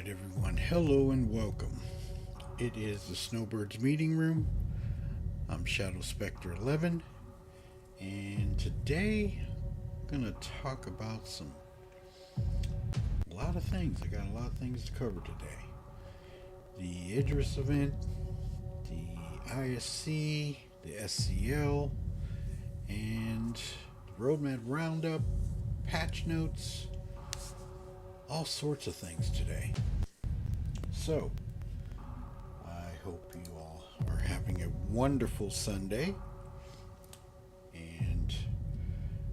Alright, everyone, hello and welcome. It is the Snowbirds meeting room. I'm Shadow Spectre 11, and today I'm going to talk about a lot of things. I got a lot of things to cover today. The Idris event, the ISC, the SCL, and the Roadmap Roundup, patch notes, all sorts of things today. So, I hope you all are having a wonderful Sunday and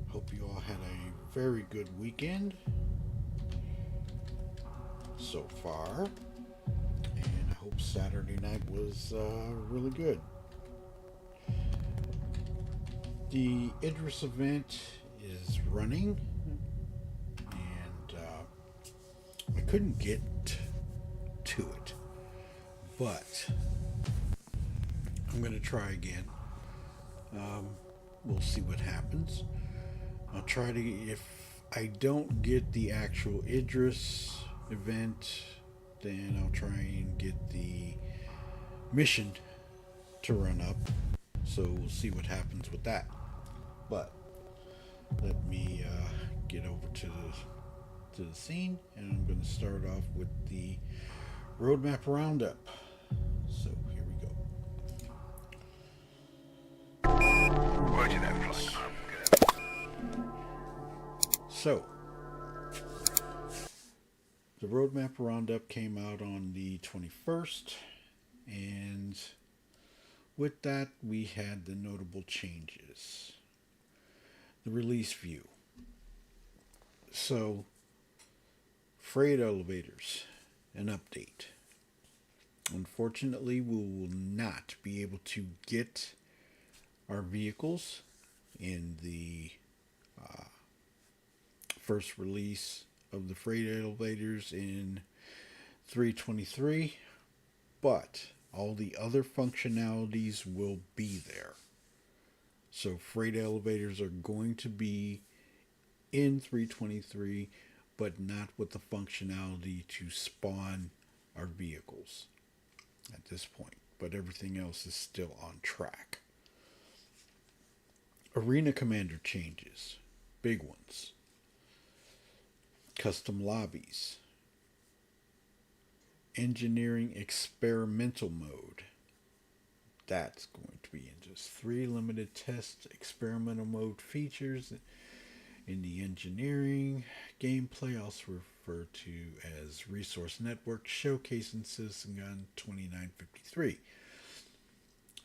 hope you all had a very good weekend so far. And I hope Saturday night was really good. The Idris event is running, and I couldn't get to it, but I'm going to try again. We'll see what happens. I'll try to, if I don't get the actual Idris event, then I'll try and get the mission to run up. So we'll see what happens with that. But let me get over to the scene, and I'm going to start off with the roadmap roundup. So here we go. Roger that, Flight. So, the roadmap roundup came out on the 21st, and with that, we had the notable changes. The release view. So, freight elevators, an update. Unfortunately, we will not be able to get our vehicles in the first release of the freight elevators in 323, but all the other functionalities will be there. So freight elevators are going to be in 323, but not with the functionality to spawn our vehicles at this point. But everything else is still on track. Arena Commander changes. Big ones. Custom lobbies. Engineering experimental mode. That's going to be in just 3 limited test experimental mode features in the engineering gameplay, also referred to as Resource Network, showcasing Citizen Gun 2953.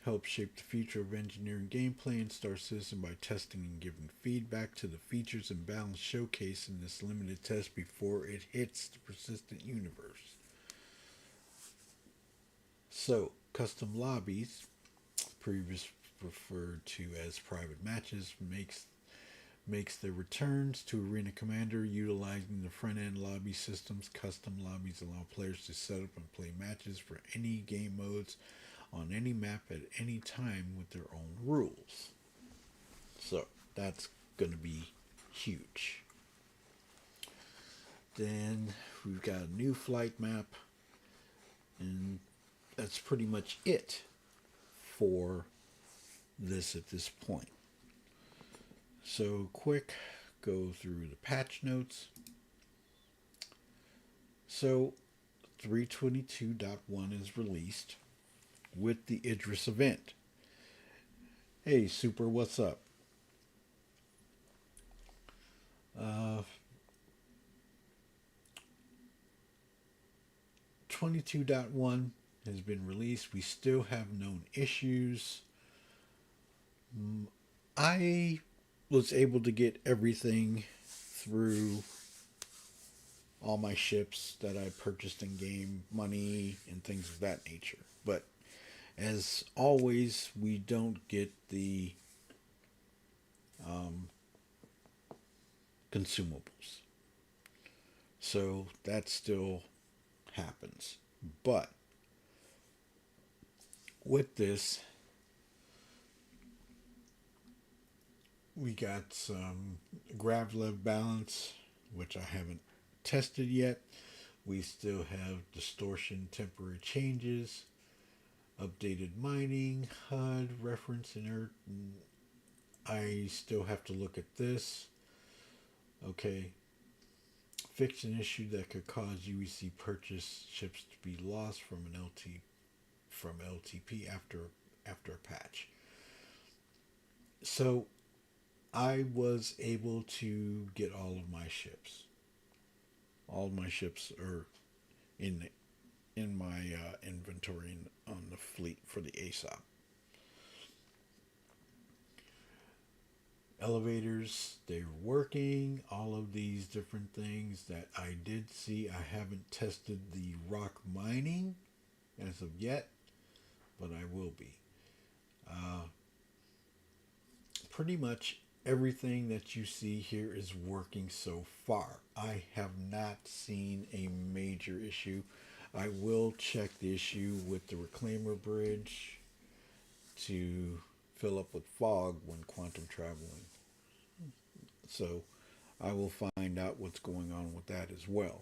Help shape the future of engineering gameplay in Star Citizen by testing and giving feedback to the features and balance showcased in this limited test before it hits the persistent universe. So, custom lobbies, previously referred to as private matches, makes their returns to Arena Commander utilizing the front-end lobby systems. Custom lobbies allow players to set up and play matches for any game modes on any map at any time with their own rules. So that's going to be huge. Then we've got a new flight map, and that's pretty much it for this at this point. So quick go through the patch notes. So 322.1 is released with the Idris event. Hey Super, what's up? 22.1 has been released. We still have known issues. I was able to get everything through all my ships that I purchased in game, money and things of that nature. But as always, we don't get the consumables. So that still happens. But with this, we got some grav lev balance, which I haven't tested yet, We still have distortion, temporary changes, updated mining, HUD, reference, inert. I still have to look at this. Okay. Fix an issue that could cause UEC purchase ships to be lost from an LTP after a patch. So I was able to get all of my ships. All of my ships are in my inventory on the fleet for the ASOP. Elevators, they're working. All of these different things that I did see. I haven't tested the rock mining as of yet, but I will be. Pretty much everything that you see here is working so far. I have not seen a major issue. I will check the issue with the reclaimer bridge to fill up with fog when quantum traveling. So I will find out what's going on with that as well.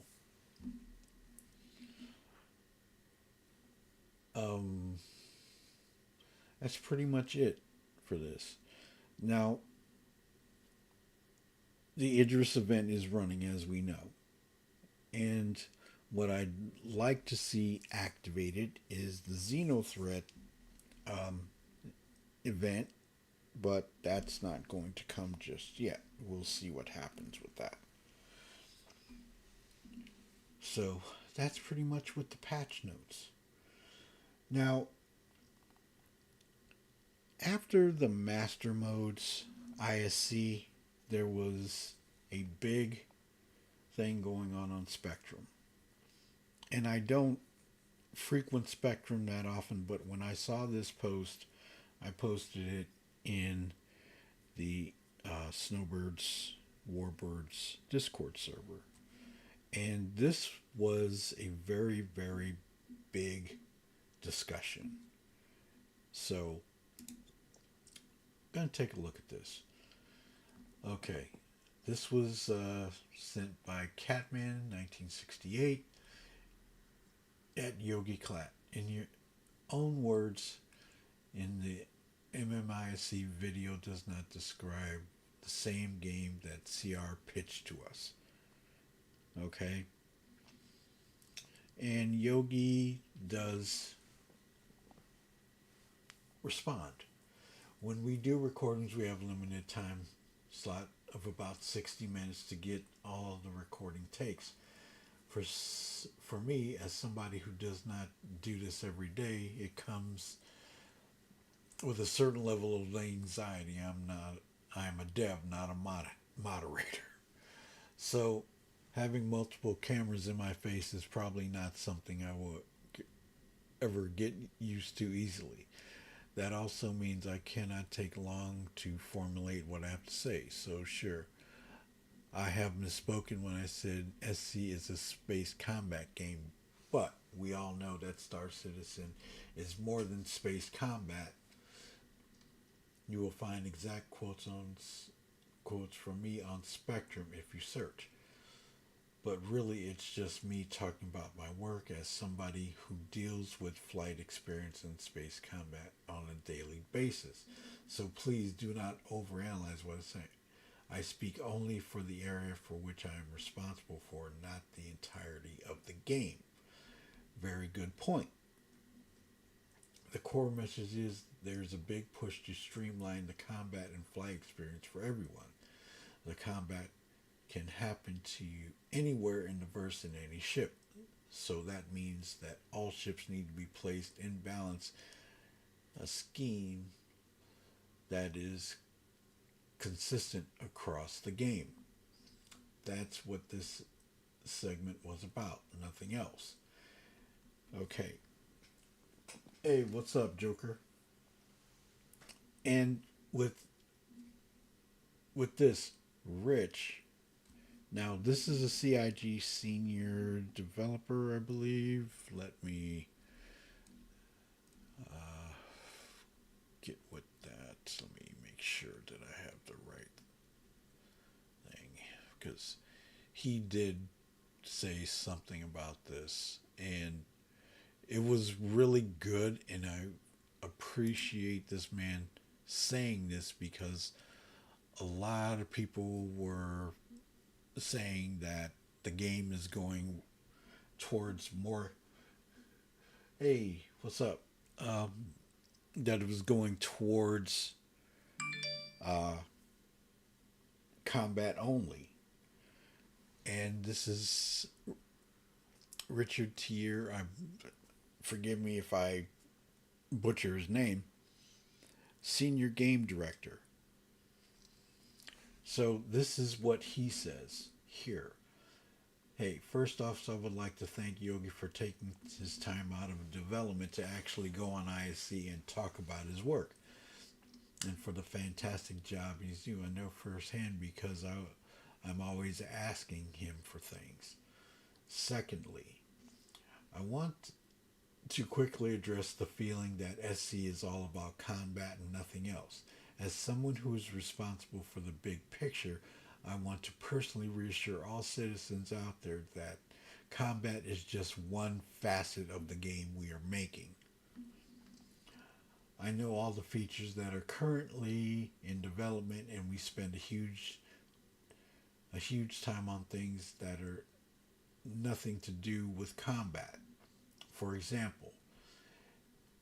Um, that's pretty much it for this. Now, the Idris event is running as we know. And what I'd like to see activated is the Xeno threat um, event, but that's not going to come just yet. We'll see what happens with that. So that's pretty much with the patch notes. Now, after the master modes ISC, there was a big thing going on Spectrum. And I don't frequent Spectrum that often, but when I saw this post, I posted it in the Snowbirds Warbirds Discord server. And this was a very, very big discussion. So, I'm going to take a look at this. Okay, this was sent by Catman 1968 at Yogi Clat. In your own words, in the MMISC video does not describe the same game that CR pitched to us. Okay? And Yogi does respond. When we do recordings, we have a limited time slot of about 60 minutes to get all the recording takes. For me, as somebody who does not do this every day, it comes with a certain level of anxiety. I'm a dev, not a moderator. So having multiple cameras in my face is probably not something I will ever get used to easily. That also means I cannot take long to formulate what I have to say. So sure, I have misspoken when I said SC is a space combat game, but we all know that Star Citizen is more than space combat. You will find exact quotes from me on Spectrum if you search. But really, it's just me talking about my work as somebody who deals with flight experience and space combat on a daily basis. So please do not overanalyze what I say. I speak only for the area for which I am responsible for, not the entirety of the game. Very good point. The core message is there's a big push to streamline the combat and flight experience for everyone. The combat can happen to you anywhere in the verse in any ship. So that means that all ships need to be placed in balance, a scheme that is consistent across the game. That's what this segment was about, nothing else. Okay. Hey, what's up, Joker? And with this, Rich. Now, this is a CIG senior developer, I believe. Let me get with that. Let me make sure that I have the right thing. Because he did say something about this, and it was really good, and I appreciate this man saying this because a lot of people were saying that the game is going towards more. Hey, what's up? Um, that it was going towards uh, combat only, and this is Richard Tier. I forgive me if I butcher his name. Senior game director. So this is what he says here. Hey, first off, so I would like to thank Yogi for taking his time out of development to actually go on ISC and talk about his work, and for the fantastic job he's doing. I know firsthand because I'm always asking him for things. Secondly, I want to quickly address the feeling that SC is all about combat and nothing else. As someone who is responsible for the big picture, I want to personally reassure all citizens out there that combat is just one facet of the game we are making. I know all the features that are currently in development, and we spend a huge time on things that are nothing to do with combat. For example,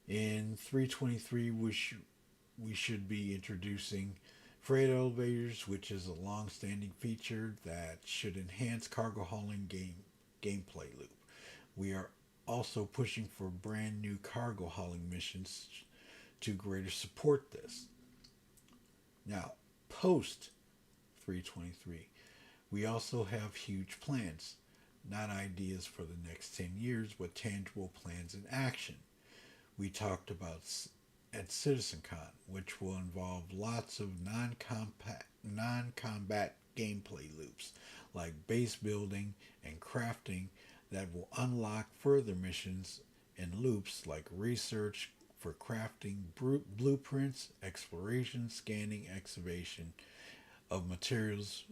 in 323 we should be introducing freight elevators, which is a long-standing feature that should enhance cargo hauling gameplay loop. We are also pushing for brand new cargo hauling missions to greater support this. Now, post 323, we also have huge plans, not ideas for the next 10 years, but tangible plans in action. We talked about at CitizenCon, which will involve lots of non-combat gameplay loops, like base building and crafting that will unlock further missions and loops like research for crafting blueprints, exploration, scanning, excavation of materials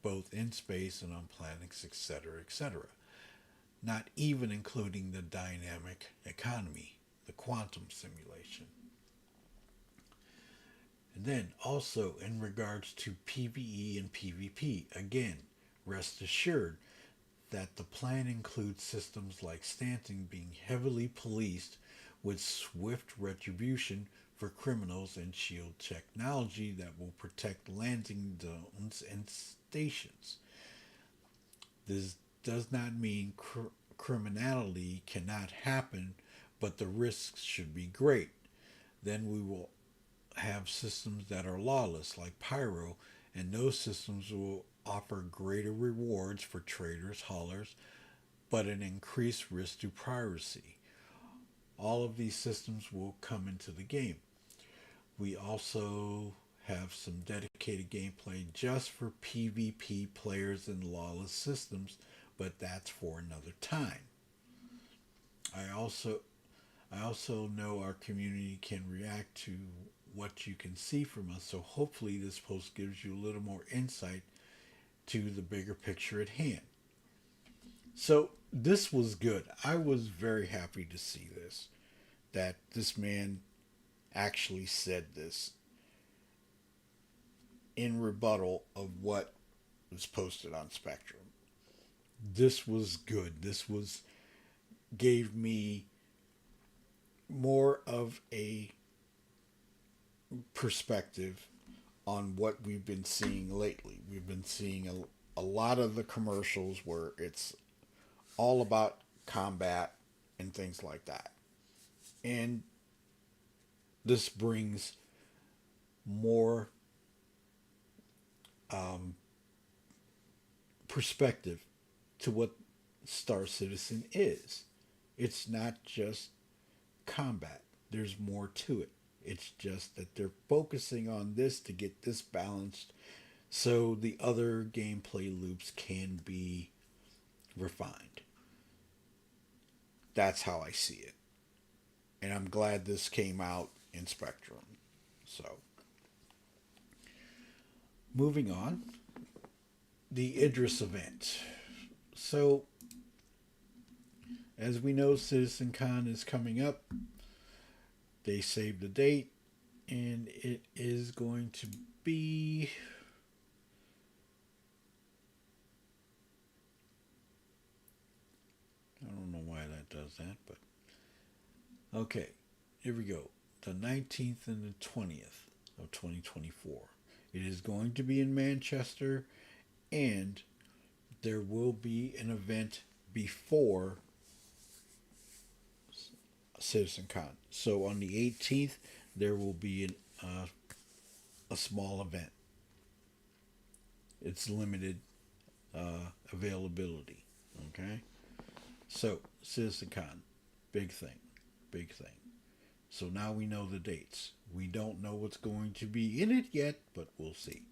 both in space and on planets, etc., etc. Not even including the dynamic economy, the quantum simulation. And then also in regards to PvE and PvP, again, rest assured that the plan includes systems like Stanton being heavily policed with swift retribution for criminals and shield technology that will protect landing zones and stations. This does not mean criminality cannot happen, but the risks should be great. Then we will have systems that are lawless, like Pyro, and those systems will offer greater rewards for traders, haulers, but an increased risk to piracy. All of these systems will come into the game. We also have some dedicated gameplay just for PvP players in lawless systems, but that's for another time. I also I also know our community can react to what you can see from us, so hopefully this post gives you a little more insight to the bigger picture at hand. So this was good. I was very happy to see this, that this man actually said this in rebuttal of what was posted on Spectrum. This was good. This was gave me more of a perspective on what we've been seeing lately. We've been seeing a lot of the commercials where it's all about combat and things like that. And this brings more um, perspective to what Star Citizen is. It's not just combat, there's more to it. It's just that they're focusing on this to get this balanced so the other gameplay loops can be refined. That's how I see it. And I'm glad this came out in Spectrum. So, moving on, the Idris event. So, As we know, CitizenCon is coming up. They saved the date, and it is going to be. I don't know why that does that, but okay, here we go. The 19th and the 20th of 2024. It is going to be in Manchester, and there will be an event before CitizenCon. So on the 18th, there will be a small event. It's limited availability. Okay? So, CitizenCon, big thing. Big thing. So now we know the dates. We don't know what's going to be in it yet, but we'll see.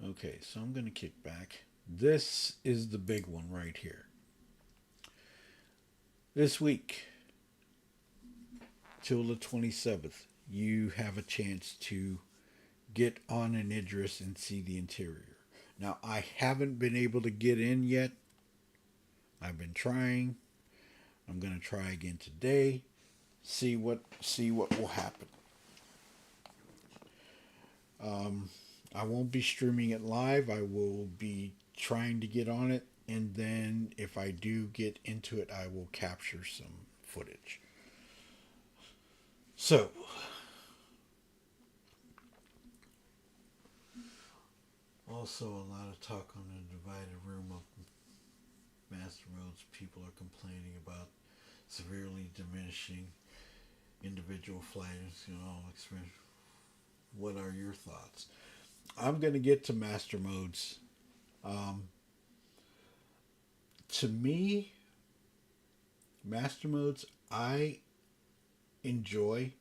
Okay, so I'm going to kick back. This is the big one right here. This week, till the 27th, you have a chance to get on an Idris and see the interior. Now, I haven't been able to get in yet. I've been trying. I'm going to try again today. See what will happen. I won't be streaming it live. I will be trying to get on it, and then if I do get into it, I will capture some footage. So, also a lot of talk on the divided room of master modes. People are complaining about severely diminishing individual flags, experience. What are your thoughts? I'm going to get to master modes. To me, master modes, I enjoy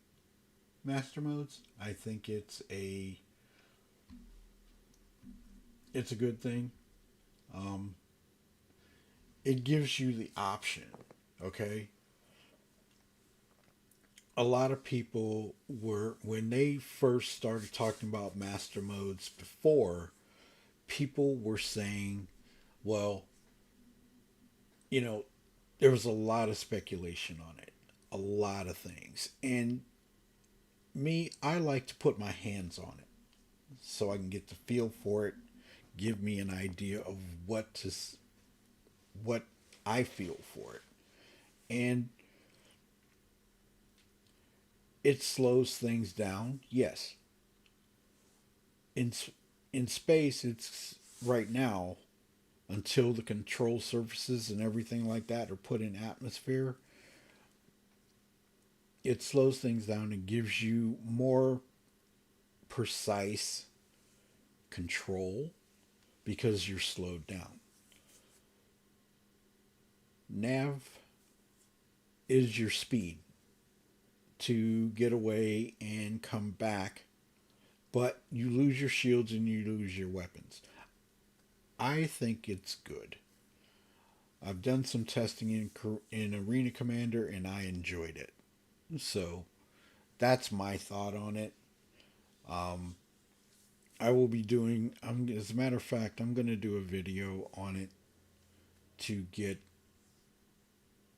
master modes. I think it's a good thing. It gives you the option, okay? A lot of people were, when they first started talking about master modes before, people were saying, well, there was a lot of speculation on it, a lot of things. And me, I like to put my hands on it so I can get the feel for it, give me an idea of what I feel for it. And it slows things down, yes. In in space, it's right now until the control surfaces and everything like that are put in atmosphere. It slows things down and gives you more precise control because you're slowed down. Nav is your speed to get away and come back, but you lose your shields and you lose your weapons. I think it's good. I've done some testing in Arena Commander and I enjoyed it. So that's my thought on it. I will be doing, as a matter of fact, I'm going to do a video on it to get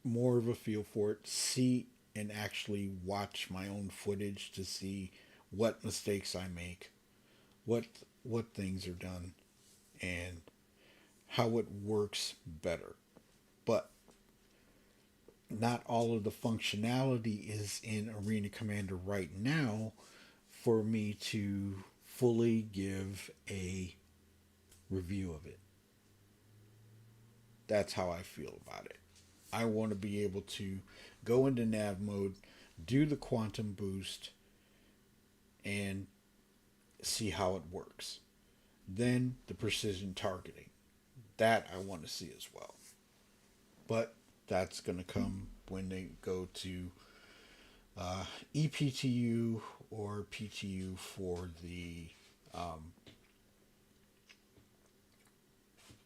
more of a feel for it, see and actually watch my own footage to see what mistakes I make, what things are done, and how it works better. But not all of the functionality is in Arena Commander right now for me to fully give a review of it. That's how I feel about it. I want to be able to go into nav mode, do the quantum boost, and see how it works. Then the precision targeting. That I want to see as well. But that's going to come when they go to EPTU or PTU for the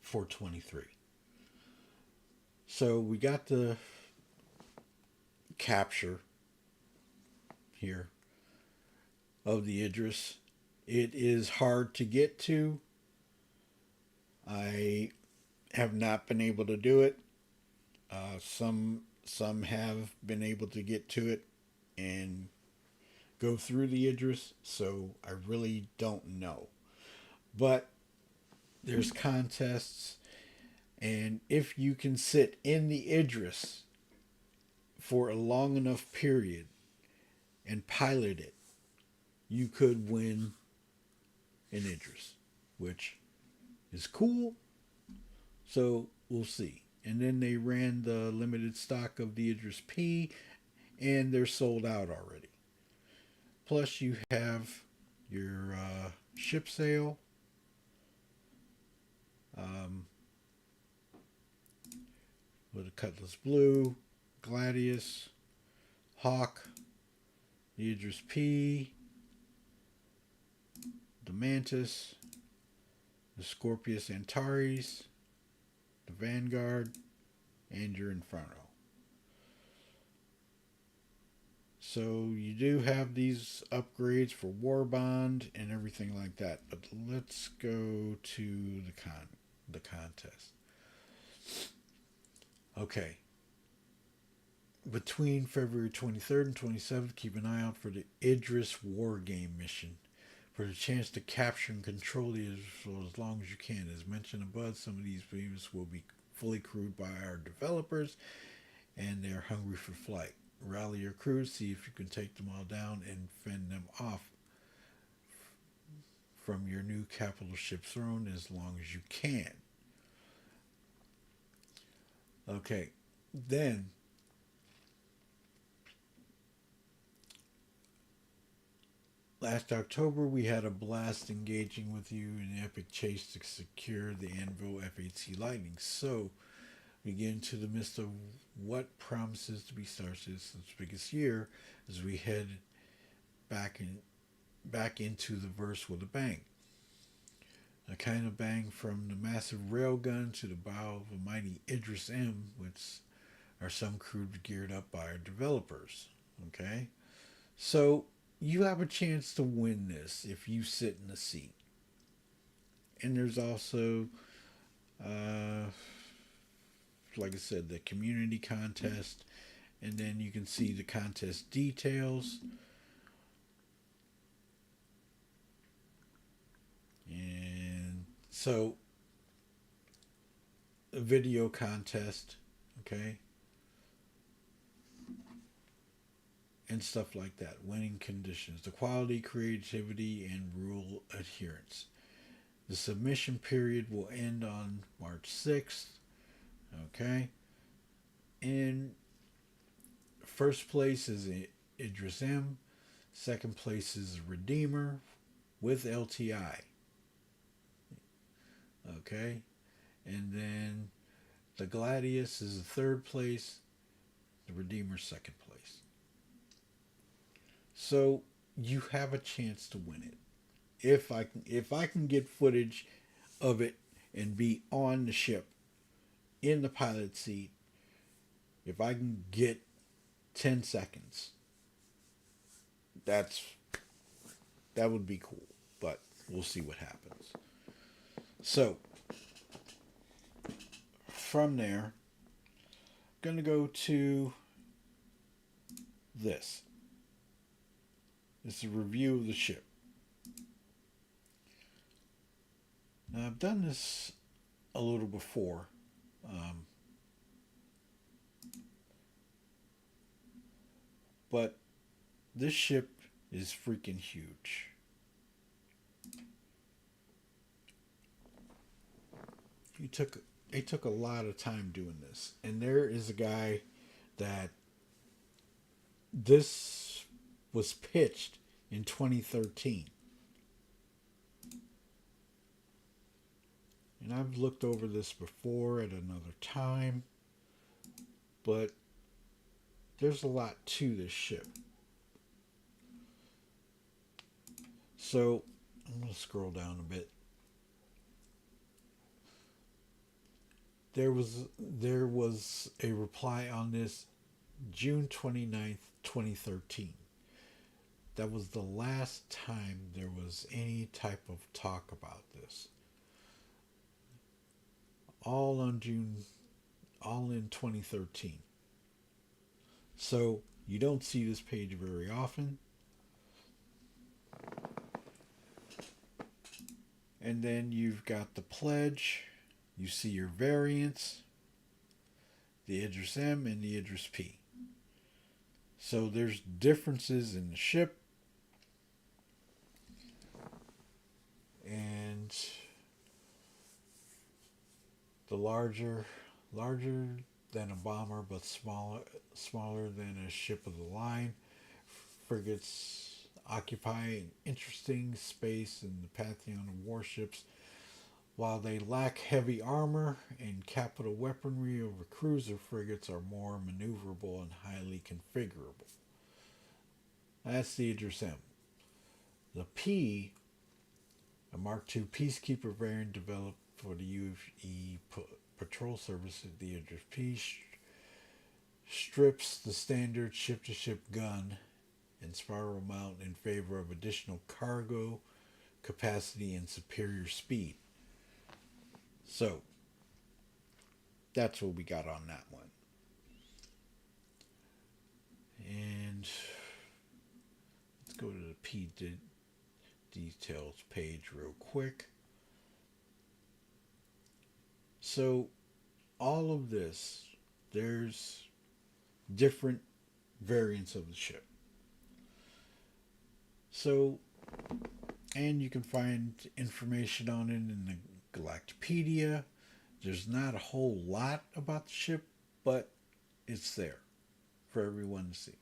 423. So we got the capture here of the Idris. It is hard to get to. I have not been able to do it. Some have been able to get to it and go through the Idris, so I really don't know. But there's contests, and if you can sit in the Idris for a long enough period and pilot it, you could win an Idris, which is cool. So we'll see. And then they ran the limited stock of the Idris P, and they're sold out already. Plus, you have your ship sale, um, with a Cutlass Blue, Gladius, Hawk, the Idris P, the Mantis, the Scorpius Antares, the Vanguard, and your Inferno. So you do have these upgrades for War Bond and everything like that. But let's go to the contest. Okay. Between February 23rd and 27th, keep an eye out for the Idris War Game mission. For the chance to capture and control the Idris for as long as you can. As mentioned above, some of these beams will be fully crewed by our developers, and they're hungry for flight. Rally your crews, see if you can take them all down and fend them off from your new capital ship throne as long as you can. Okay, then last October we had a blast engaging with you in an epic chase to secure the Anvil F-8C Lightning. So we get into the midst of what promises to be Star Citizen's biggest year as we head back into the verse with a bang. A kind of bang from the massive railgun to the bow of a mighty Idris M, which are some crude geared up by our developers. Okay? So you have a chance to win this if you sit in the seat. And there's also like I said, the community contest, and then you can see the contest details. And so, a video contest, okay, and stuff like that. Winning conditions, the quality, creativity, and rule adherence. The submission period will end on March 6th. Okay. And first place is Idris M. Second place is Redeemer with LTI. Okay. And then the Gladius is the third place. The Redeemer second place. So you have a chance to win it. If I can get footage of it and be on the ship in the pilot seat, if I can get 10 seconds, that would be cool. But we'll see what happens. So from there, I'm going to go to this. It's a review of the ship. Now, I've done this a little before. But this ship is freaking huge. They took a lot of time doing this. And there is a guy that this was pitched in 2013. And I've looked over this before at another time, but there's a lot to this ship. So I'm going to scroll down a bit. There was a reply on this June 29th, 2013. That was the last time there was any type of talk about this. All on June all in 2013. So you don't see this page very often. And then you've got the pledge. You see your variants, the Idris M and the Idris P. So there's differences in the ship. And the larger than a bomber, but smaller than a ship of the line. Frigates occupy an interesting space in the pantheon of warships. While they lack heavy armor and capital weaponry over cruiser frigates are more maneuverable and highly configurable. That's the Idris M. The P, a Mark II Peacekeeper variant developed for the UE Patrol Service, the Idris P strips the standard ship-to-ship gun and spiral mount in favor of additional cargo capacity and superior speed. So, that's what we got on that one. And let's go to the P details page real quick. So, all of this, there's different variants of the ship. So, and you can find information on it in the Galactopedia. There's not a whole lot about the ship, but it's there for everyone to see.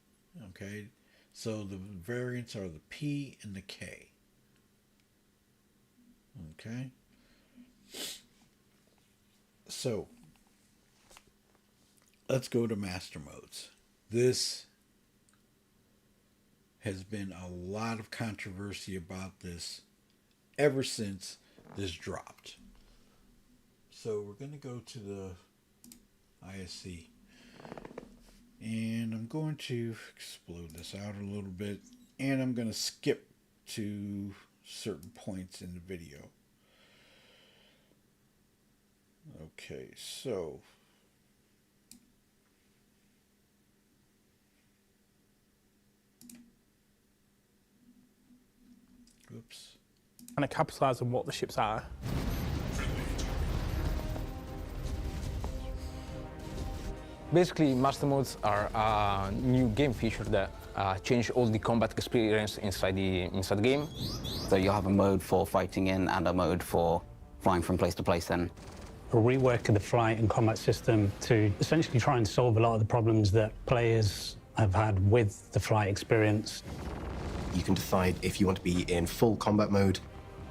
Okay? So the variants are the P and the K. Okay? So, let's go to master modes. This has been a lot of controversy about this ever since this dropped. So we're going to go to the ISC. And I'm going to explode this out a little bit. And I'm going to skip to certain points in the video. Okay, so oops. And to capitalise on what the ships are. Basically, master modes are a new game feature that change all the combat experience inside the game. So you have a mode for fighting in and a mode for flying from place to place in. A rework of the flight and combat system to essentially try and solve a lot of the problems that players have had with the flight experience. You can decide if you want to be in full combat mode,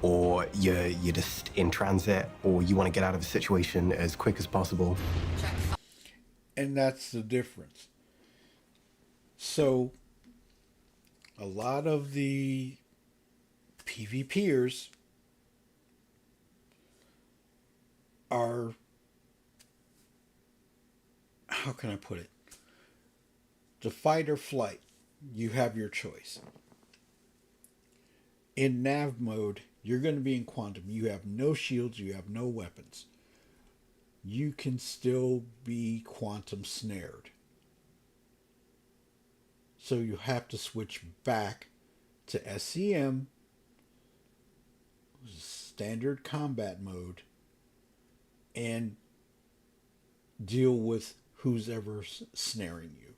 or you're just in transit, or you want to get out of a situation as quick as possible. And that's the difference. So, a lot of the PvPers are, how can I put it? The fight or flight, you have your choice. In nav mode, you're going to be in quantum. You have no shields, you have no weapons. You can still be quantum snared. So you have to switch back to SCM, standard combat mode, and deal with who's ever snaring you.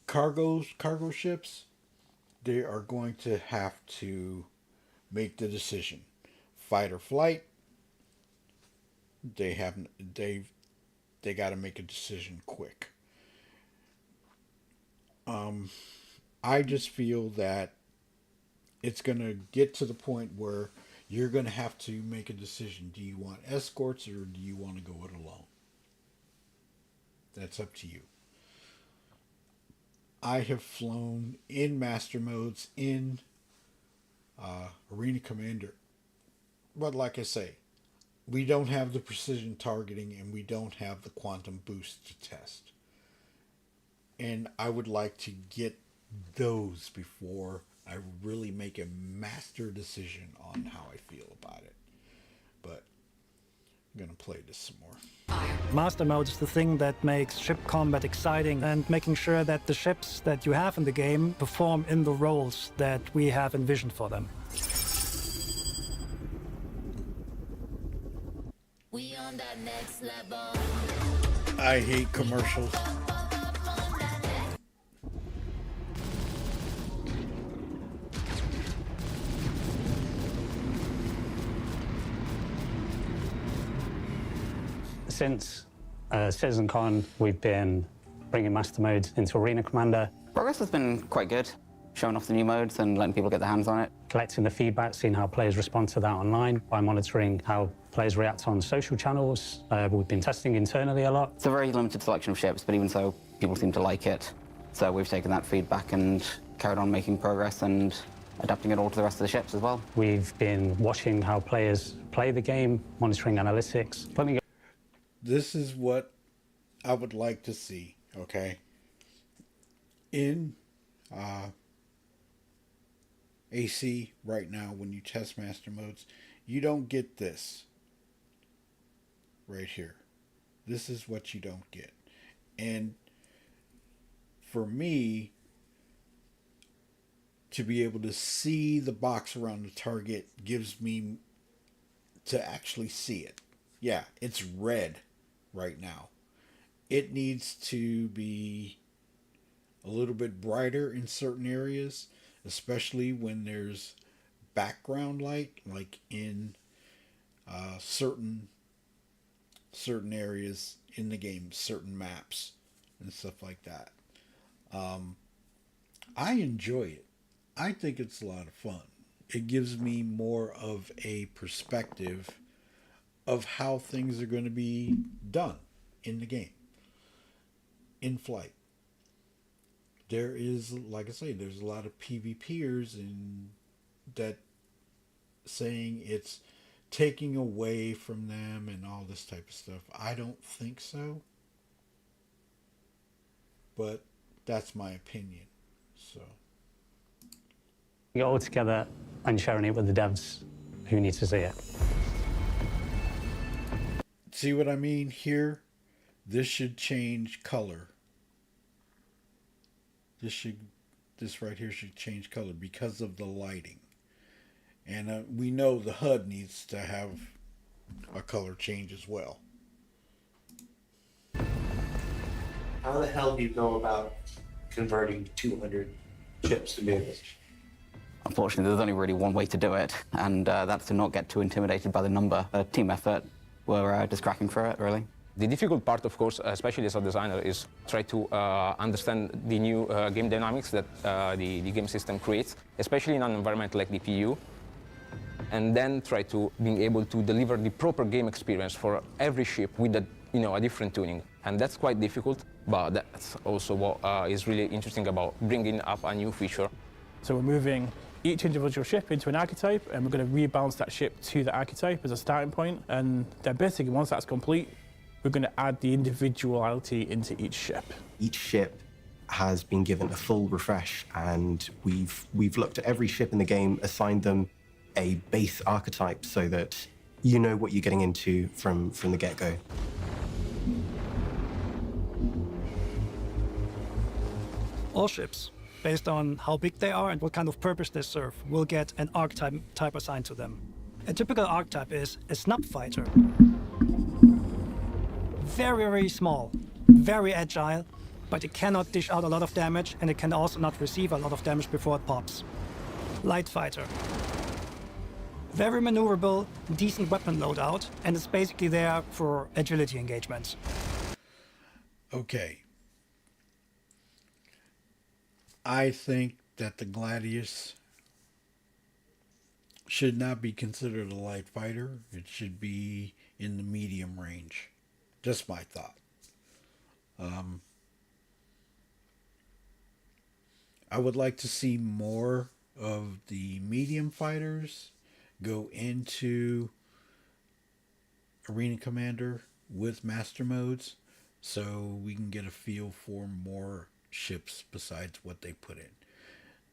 Cargo ships, they are going to have to make the decision. Fight or flight, they got to make a decision quick. I just feel that it's going to get to the point where you're going to have to make a decision. Do you want escorts or do you want to go it alone? That's up to you. I have flown in master modes in Arena Commander. But like I say, we don't have the precision targeting and we don't have the quantum boost to test. And I would like to get those before I really make a master decision on how I feel about it. But I'm gonna play this some more. Master mode is the thing that makes ship combat exciting and making sure that the ships that you have in the game perform in the roles that we have envisioned for them. We on that next level. I hate commercials. Since CitizenCon, we've been bringing Master Mode into Arena Commander, Progress has been quite good, showing off the new modes and letting people get their hands on it. collecting the feedback, seeing how players respond to that online, by monitoring how players react on social channels. We've been testing internally a lot. It's a very limited selection of ships, but even so, people seem to like it. So we've taken that feedback and carried on making progress and adapting it all to the rest of the ships as well. We've been watching how players play the game, monitoring analytics, putting This is what I would like to see, okay? In AC right now, when you test master modes, you don't get this right here. This is what you don't get. And for me, to be able to see the box around the target gives me to actually see it. Yeah, it's red right now. It needs to be a little bit brighter in certain areas, especially when there's background light, like in certain areas in the game, certain maps and stuff like that. I enjoy it. I think it's a lot of fun. It gives me more of a perspective of how things are going to be done in the game, in flight. There is, like I say, there's a lot of PvPers in that saying it's taking away from them and all this type of stuff. I don't think so, but that's my opinion. So it all together and sharing it with the devs who need to see it. see what I mean here? This should change color. This right here should change color because of the lighting. And we know the HUD needs to have a color change as well. How the hell do you go about converting 200 chips to vehicles? Unfortunately, there's only really one way to do it, and that's to not get too intimidated by the number. A team effort. We're just cracking through it, really. The difficult part, of course, especially as a designer, is try to understand the new game dynamics that the game system creates, especially in an environment like the PU, and then try to being able to deliver the proper game experience for every ship with a different tuning. And that's quite difficult, but that's also what is really interesting about bringing up a new feature. So we're moving each individual ship into an archetype, and we're going to rebalance that ship to the archetype as a starting point. And then basically, once that's complete, we're going to add the individuality into each ship. Each ship has been given a full refresh, and we've looked at every ship in the game, assigned them a base archetype so that you know what you're getting into from the get-go. All ships, based on how big they are and what kind of purpose they serve, will get an archetype assigned to them. A typical archetype is a snub fighter. Very, very small, very agile, but it cannot dish out a lot of damage, and it can also not receive a lot of damage before it pops. Light fighter. Very maneuverable, decent weapon loadout, and it's basically there for agility engagements. Okay. I think that the Gladius should not be considered a light fighter. It should be in the medium range. Just my thought. I would like to see more of the medium fighters go into Arena Commander with master modes, so we can get a feel for more ships besides what they put in.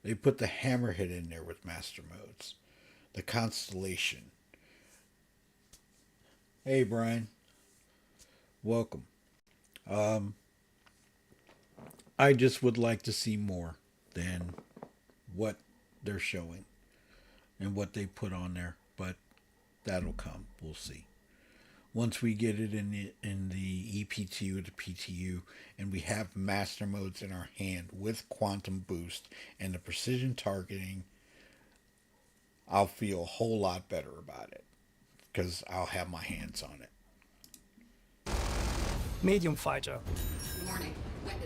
They put the Hammerhead in there with master modes, the Constellation. Hey, Brian. Welcome. I just would like to see more than what they're showing and what they put on there, but that'll come. We'll see. Once we get it in the EPTU or the PTU, and we have master modes in our hand with quantum boost and the precision targeting, I'll feel a whole lot better about it because I'll have my hands on it. Medium fighter.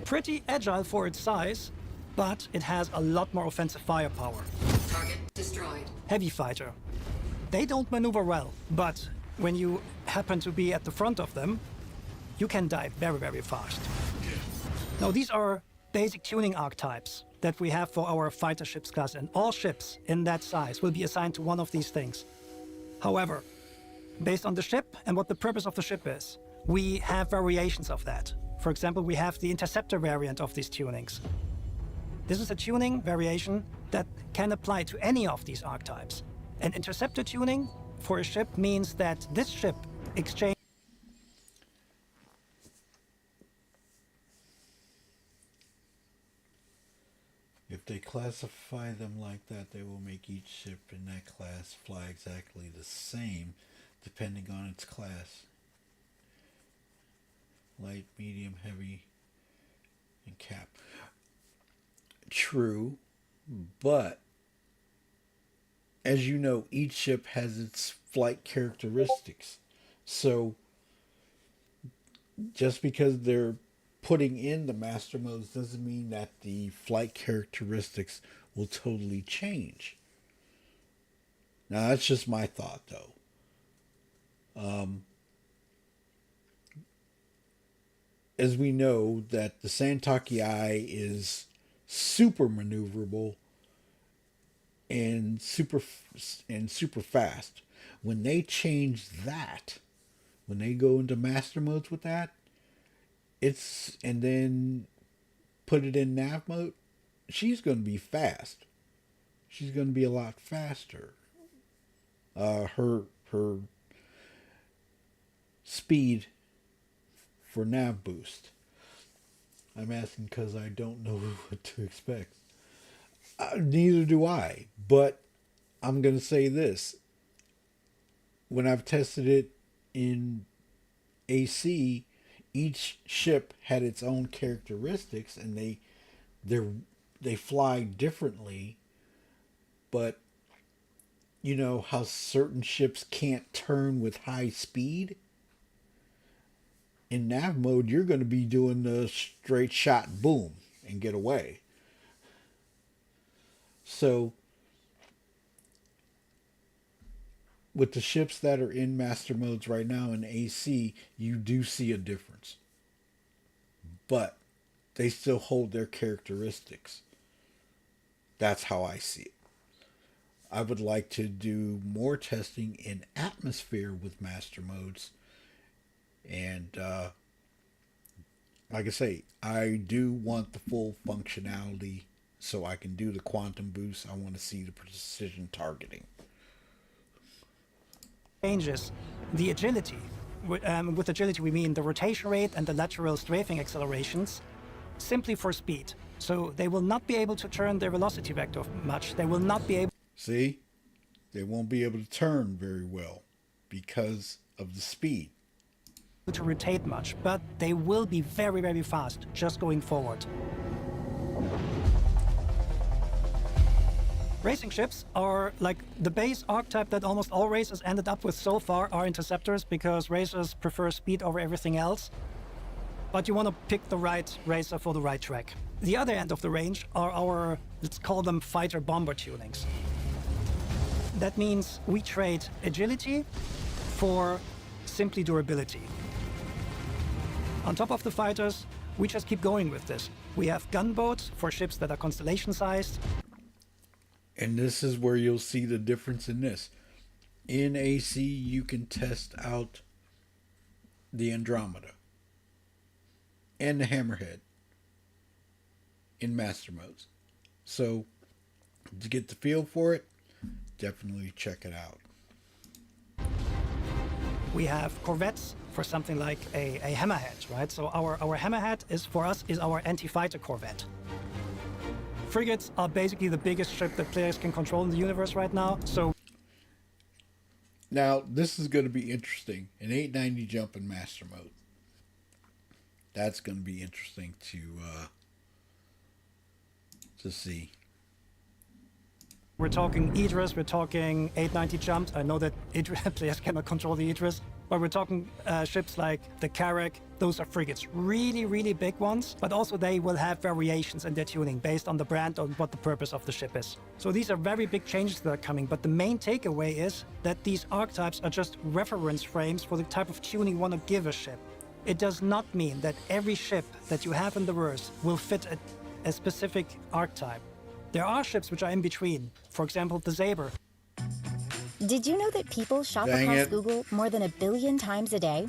Pretty agile for its size, but it has a lot more offensive firepower. Target destroyed. Heavy fighter. They don't maneuver well, but when you happen to be at the front of them, you can die very, very fast. Now, these are basic tuning archetypes that we have for our fighter ships class, and all ships in that size will be assigned to one of these things. However, based on the ship and what the purpose of the ship is, we have variations of that. For example, we have the interceptor variant of these tunings. This is a tuning variation that can apply to any of these archetypes. An interceptor tuning for a ship means that this ship exchanges If they classify them like that, they will make each ship in that class fly exactly the same, depending on its class. Light, medium, heavy, and cap. True, but as you know, each ship has its flight characteristics. So just because they're putting in the master modes doesn't mean that the flight characteristics will totally change. Now that's just my thought, though. As we know that the Santaki Eye is super maneuverable and super fast. When they change that, when they go into master modes with that, and then put it in nav mode, she's going to be fast. She's going to be a lot faster. Her speed for nav boost. I'm asking because I don't know what to expect. Neither do I, but I'm going to say this. When I've tested it in AC, each ship had its own characteristics, and they fly differently. But you know how certain ships can't turn with high speed? In nav mode, you're going to be doing the straight shot boom and get away. So with the ships that are in master modes right now in AC, you do see a difference. But they still hold their characteristics. That's how I see it. I would like to do more testing in atmosphere with master modes. And like I say, I do want the full functionality so I can do the quantum boost. I want to see the precision targeting. changes the agility. With agility, we mean the rotation rate and the lateral strafing accelerations, simply for speed. So they will not be able to turn their velocity vector much. They will not be able. See? They won't be able to turn very well because of the speed. To rotate much, but they will be very, very fast just going forward. Racing ships are like the base archetype that almost all racers ended up with so far are interceptors, because racers prefer speed over everything else. But you want to pick the right racer for the right track. The other end of the range are our, let's call them fighter bomber tunings. That means we trade agility for simply durability. On top of the fighters, we just keep going with this. We have gunboats for ships that are constellation-sized. And this is where you'll see the difference in this. In AC, you can test out the Andromeda and the Hammerhead in master modes. So, to get the feel for it, definitely check it out. We have corvettes for something like a hammerhead, right? So our hammerhead is, for us, is our anti-fighter corvette. Frigates are basically the biggest ship that players can control in the universe right now. So now this is going to be interesting. An 890 jump in master mode. That's going to be interesting to see. We're talking Idris, we're talking 890 jumps. I know that Idris players cannot control the Idris, but we're talking ships like the Carrack. Those are frigates, really, really big ones, but also they will have variations in their tuning based on the brand or what the purpose of the ship is. So these are very big changes that are coming, but the main takeaway is that these archetypes are just reference frames for the type of tuning you want to give a ship. It does not mean that every ship that you have in the verse will fit a specific archetype. There are ships which are in between. For example, the Saber. Did you know that people shop Dang across it. Google more than 1 billion times a day?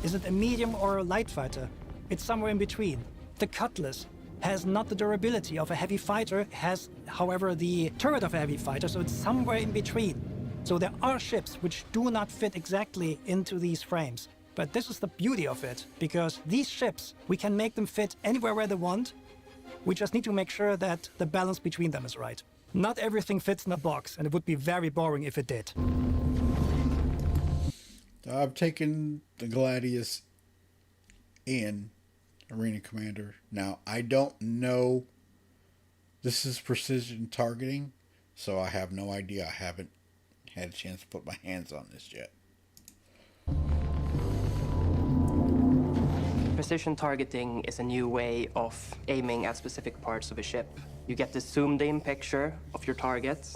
Is it a medium or a light fighter? It's somewhere in between. The Cutlass has not the durability of a heavy fighter, has, however, the turret of a heavy fighter, so it's somewhere in between. So there are ships which do not fit exactly into these frames. But this is the beauty of it, because these ships, we can make them fit anywhere where they want. We just need to make sure that the balance between them is right. Not everything fits in a box, and it would be very boring if it did. I've taken the Gladius in Arena Commander. Now, I don't know. This is precision targeting, so I have no idea. I haven't had a chance to put my hands on this yet. Precision targeting is a new way of aiming at specific parts of a ship. You get the zoomed-in picture of your target,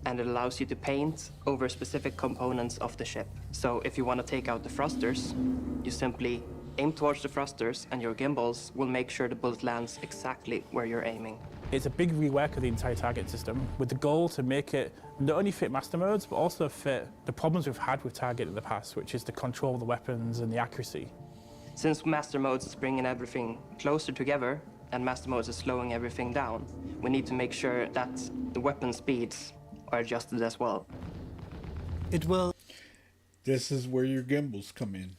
and it allows you to paint over specific components of the ship. So if you want to take out the thrusters, you simply aim towards the thrusters, and your gimbals will make sure the bullet lands exactly where you're aiming. It's a big rework of the entire target system with the goal to make it not only fit master modes, but also fit the problems we've had with target in the past, which is to control the weapons and the accuracy. Since master modes is bringing everything closer together and master modes is slowing everything down, we need to make sure that the weapon speeds are adjusted as well. It will. This is where your gimbals come in.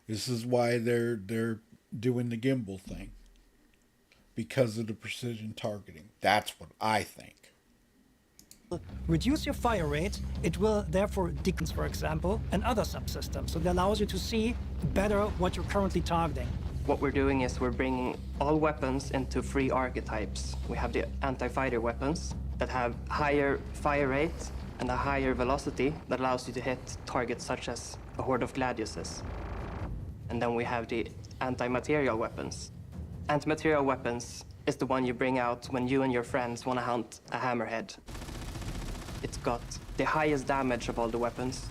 This is why they're doing the gimbal thing. Because of the precision targeting. That's what I think. Reduce your fire rate. It will therefore decrease, for example, and other subsystems. So it allows you to see better what you're currently targeting. What we're doing is we're bringing all weapons into 3 archetypes. We have the anti-fighter weapons that have higher fire rate and a higher velocity that allows you to hit targets such as a horde of gladiuses. And then we have the anti-material weapons. Anti-material weapons is the one you bring out when you and your friends want to hunt a hammerhead. It's got the highest damage of all the weapons.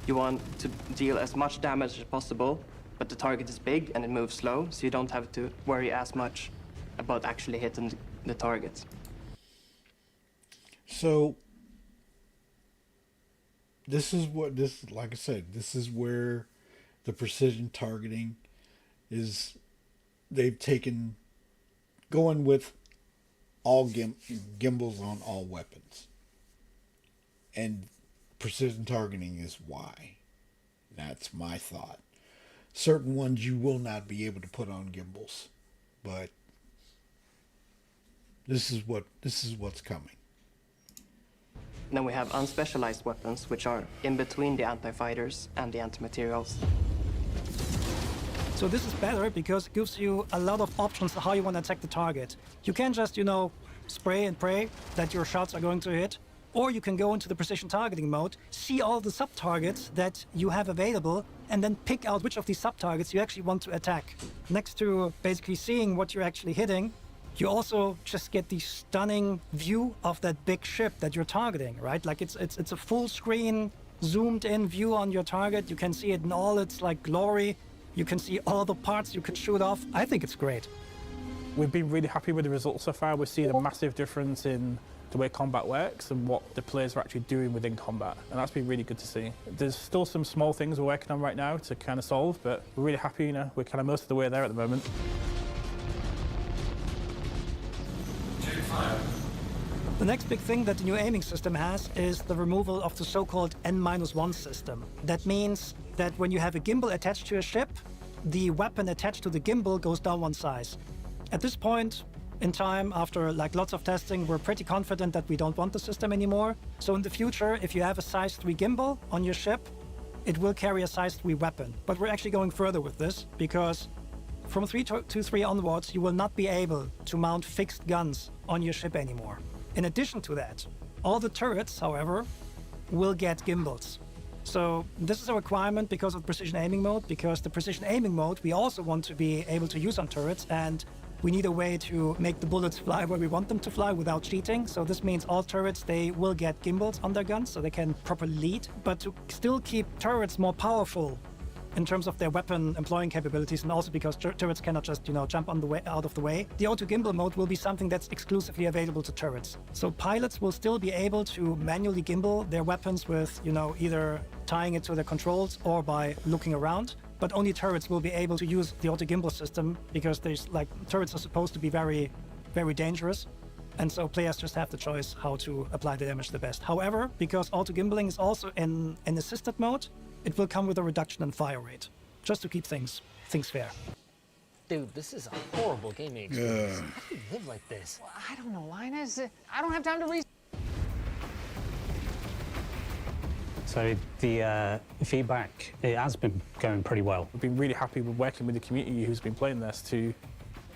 You want to deal as much damage as possible, but the target is big and it moves slow, so you don't have to worry as much about actually hitting the target. So, like I said, this is where the precision targeting is. They've taken, going with all gimbals on all weapons. And precision targeting is why. That's my thought. Certain ones you will not be able to put on gimbals, but this is what's coming. And then we have unspecialized weapons, which are in between the anti-fighters and the anti-materials. So this is better because it gives you a lot of options how you want to attack the target. You can just, spray and pray that your shots are going to hit, or you can go into the precision targeting mode, see all the sub-targets that you have available, and then pick out which of these sub-targets you actually want to attack. Next to basically seeing what you're actually hitting, you also just get the stunning view of that big ship that you're targeting, right? Like it's a full screen, zoomed in view on your target. You can see it in all its glory. You can see all the parts you can shoot off. I think it's great. We've been really happy with the results so far. We've seen a massive difference in the way combat works and what the players are actually doing within combat. And that's been really good to see. There's still some small things we're working on right now to kind of solve, but we're really happy, we're kind of most of the way there at the moment. The next big thing that the new aiming system has is the removal of the so-called N-1 system. That means that when you have a gimbal attached to a ship, the weapon attached to the gimbal goes down one size. At this point in time, after lots of testing, we're pretty confident that we don't want the system anymore. So in the future, if you have a size 3 gimbal on your ship, it will carry a size 3 weapon. But we're actually going further with this, because from 3.23 onwards, you will not be able to mount fixed guns on your ship anymore. In addition to that, all the turrets, however, will get gimbals. So this is a requirement because of precision aiming mode, because the precision aiming mode we also want to be able to use on turrets, and we need a way to make the bullets fly where we want them to fly without cheating. So this means all turrets, they will get gimbals on their guns so they can properly lead. But to still keep turrets more powerful in terms of their weapon employing capabilities, and also because turrets cannot just, jump out of the way, the auto gimbal mode will be something that's exclusively available to turrets. So pilots will still be able to manually gimbal their weapons with, either tying it to the controls or by looking around. But only turrets will be able to use the auto gimbal system, because turrets are supposed to be very, very dangerous. And so players just have the choice how to apply the damage the best. However, because auto gimbaling is also in an assisted mode, it will come with a reduction in fire rate, just to keep things fair. Dude, this is a horrible gaming experience. How do you live like this? Well, I don't know, Linus. I don't have time to read. So the feedback, it has been going pretty well. We've been really happy with working with the community who's been playing this to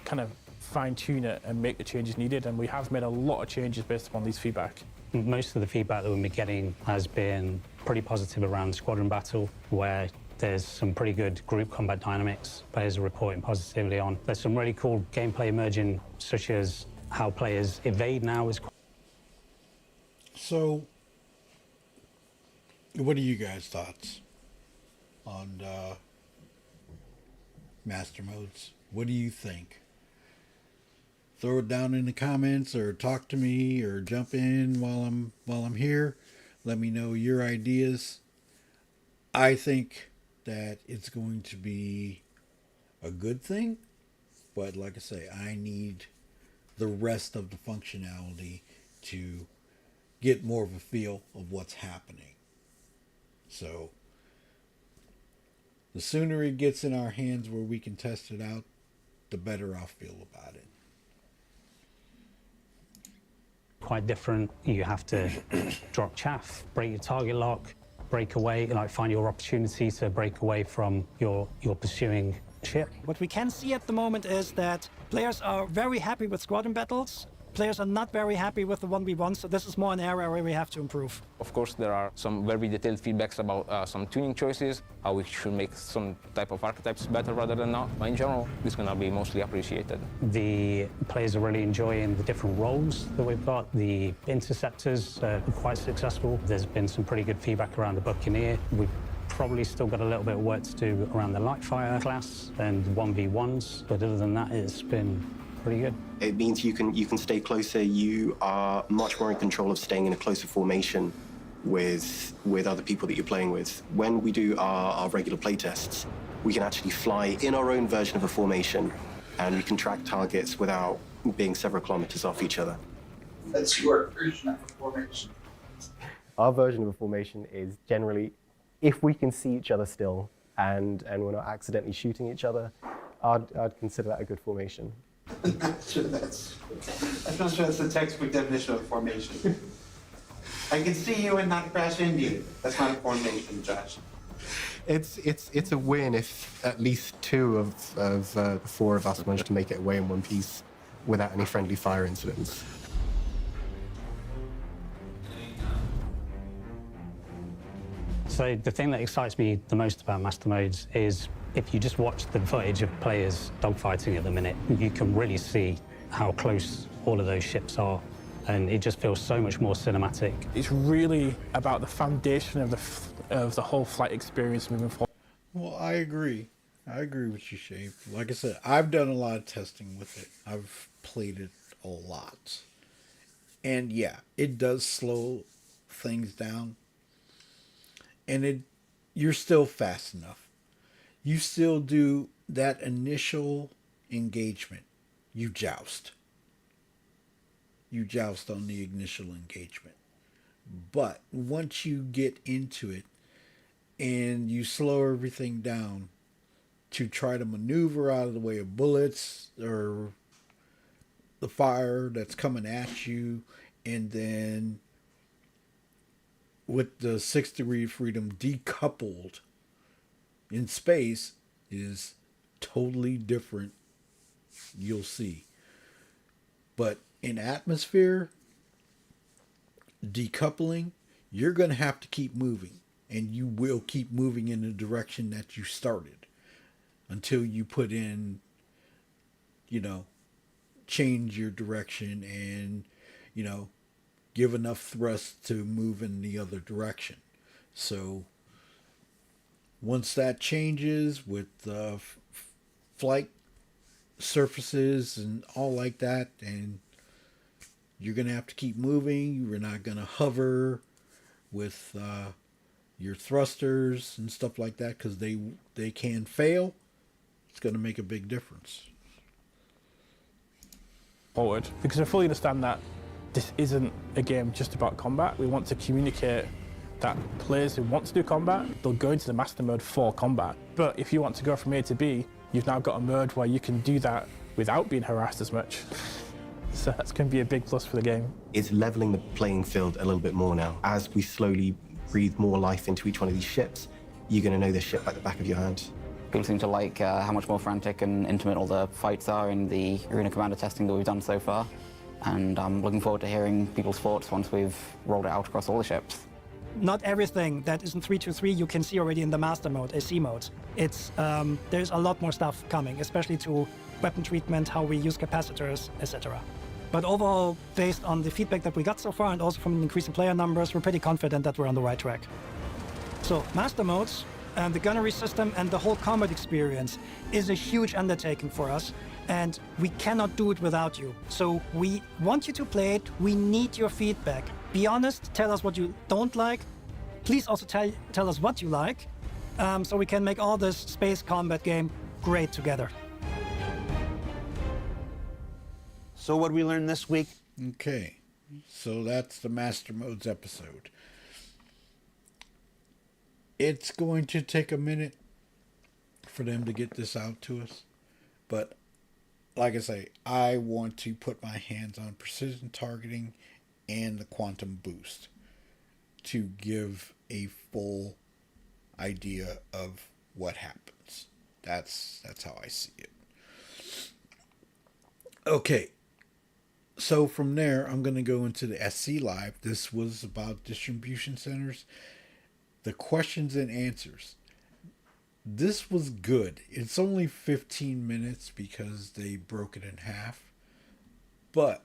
kind of fine-tune it and make the changes needed, and we have made a lot of changes based upon these feedback. Most of the feedback that we've been getting has been pretty positive around squadron battle, where there's some pretty good group combat dynamics players are reporting positively on. There's some really cool gameplay emerging, such as how players evade now is. So, what are you guys' thoughts on master modes? What do you think? Throw it down in the comments, or talk to me, or jump in while I'm here. Let me know your ideas. I think that it's going to be a good thing, but like I say, I need the rest of the functionality to get more of a feel of what's happening. So the sooner it gets in our hands where we can test it out, the better I'll feel about it. Quite different. You have to drop chaff, break your target lock, break away, find your opportunity to break away from your pursuing ship. What we can see at the moment is that players are very happy with squadron battles. Players are not very happy with the 1v1, so this is more an area where we have to improve. Of course, there are some very detailed feedbacks about some tuning choices, how we should make some type of archetypes better rather than not. But in general, it's going to be mostly appreciated. The players are really enjoying the different roles that we've got. The interceptors are quite successful. There's been some pretty good feedback around the Buccaneer. We've probably still got a little bit of work to do around the Lightfire class and 1v1s, but other than that, it's been pretty good. It means you can stay closer. You are much more in control of staying in a closer formation with other people that you're playing with. When we do our regular playtests, we can actually fly in our own version of a formation, and we can track targets without being several kilometers off each other. That's your version of a formation. Our version of a formation is generally, if we can see each other still and we're not accidentally shooting each other, I'd consider that a good formation. I'm not sure that's the textbook definition of formation. I can see you and not crash into you. That's not a formation, Josh. It's a win if at least two of the four of us manage to make it away in one piece without any friendly fire incidents. So the thing that excites me the most about Master Modes is if you just watch the footage of players dogfighting at the minute, you can really see how close all of those ships are, and it just feels so much more cinematic. It's really about the foundation of the whole flight experience moving forward. Well, I agree. I agree with you, Shay. Like I said, I've done a lot of testing with it. I've played it a lot. And yeah, it does slow things down. And you're still fast enough. You still do that initial engagement. You joust. you joust on the initial engagement. But once you get into it and you slow everything down to try to maneuver out of the way of bullets or the fire that's coming at you, and then with the 6th degree of freedom decoupled in space is totally different, you'll see. But in atmosphere, decoupling, you're going to have to keep moving, and you will keep moving in the direction that you started until you put in, change your direction and, give enough thrust to move in the other direction. So once that changes with flight surfaces and all like that, and you're going to have to keep moving. You're not going to hover with your thrusters and stuff like that because they can fail. It's going to make a big difference. Forward, because I fully understand that this isn't a game just about combat. We want to communicate that players who want to do combat, they'll go into the master mode for combat. But if you want to go from A to B, you've now got a mode where you can do that without being harassed as much. So that's going to be a big plus for the game. It's leveling the playing field a little bit more now. As we slowly breathe more life into each one of these ships, you're going to know this ship like the back of your hand. People seem to like how much more frantic and intimate all the fights are in the Arena Commander testing that we've done so far. And I'm looking forward to hearing people's thoughts once we've rolled it out across all the ships. Not everything that is in 3.2.3 you can see already in the master mode, SC mode. It's there's a lot more stuff coming, especially to weapon treatment, how we use capacitors, etc. But overall, based on the feedback that we got so far and also from increasing player numbers, we're pretty confident that we're on the right track. So master modes, the gunnery system and the whole combat experience is a huge undertaking for us, and we cannot do it without you. So we want you to play it. We need your feedback. Be honest, tell us what you don't like. Please also tell us what you like, so we can make all this space combat game great together. So what did we learn this week? Okay, so that's the Master Modes episode. It's going to take a minute for them to get this out to us, but like I say, I want to put my hands on precision targeting and the quantum boost to give a full idea of what happens. That's how I see it. Okay, so from there, I'm going to go into the SC Live. This was about distribution centers. The questions and answers. This was good. It's only 15 minutes because they broke it in half. But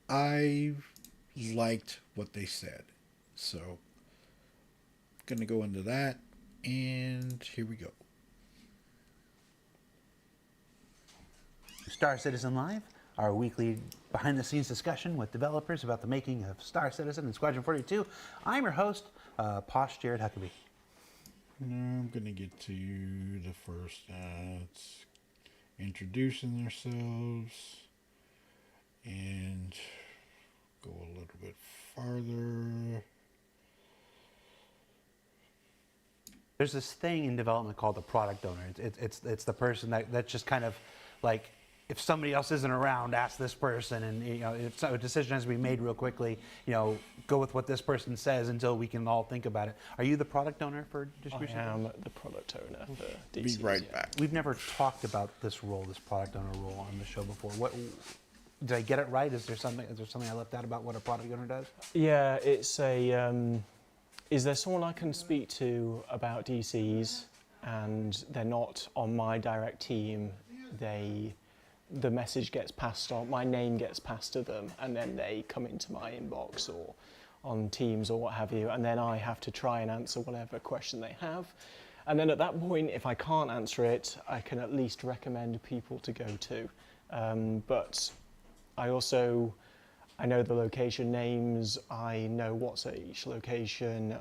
I liked what they said. So, I'm going to go into that. And here we go. Star Citizen Live, our weekly behind-the-scenes discussion with developers about the making of Star Citizen and Squadron 42. I'm your host, Posh Jared Huckabee. I'm going to get to the first. It's introducing themselves and go a little bit farther. There's this thing in development called the product owner. It's the person that's just kind of like, if somebody else isn't around, ask this person, and if a decision has to be made real quickly, go with what this person says until we can all think about it. Are you the product owner for distribution? I am the product owner for DCs. Be right back. We've never talked about this role, this product owner role, on the show before. What did I get it right? Is there something I left out about what a product owner does? Yeah, it's a. Is there someone I can speak to about DCs, and they're not on my direct team? The message gets passed on, my name gets passed to them, and then they come into my inbox or on Teams or what have you, and then I have to try and answer whatever question they have. And then at that point, if I can't answer it, I can at least recommend people to go to. But I know the location names, I know what's at each location,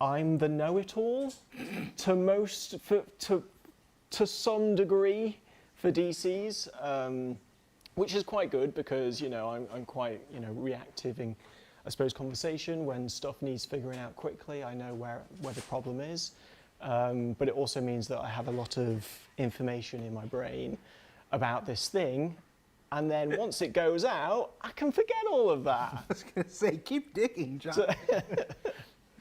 I'm the know-it-all to some degree for DCs. which is quite good because, you know, I'm quite, you know, reactive in, I suppose, conversation. When stuff needs figuring out quickly, I know where the problem is. But it also means that I have a lot of information in my brain about this thing, and then once it goes out, I can forget all of that. I was going to say, keep digging, John.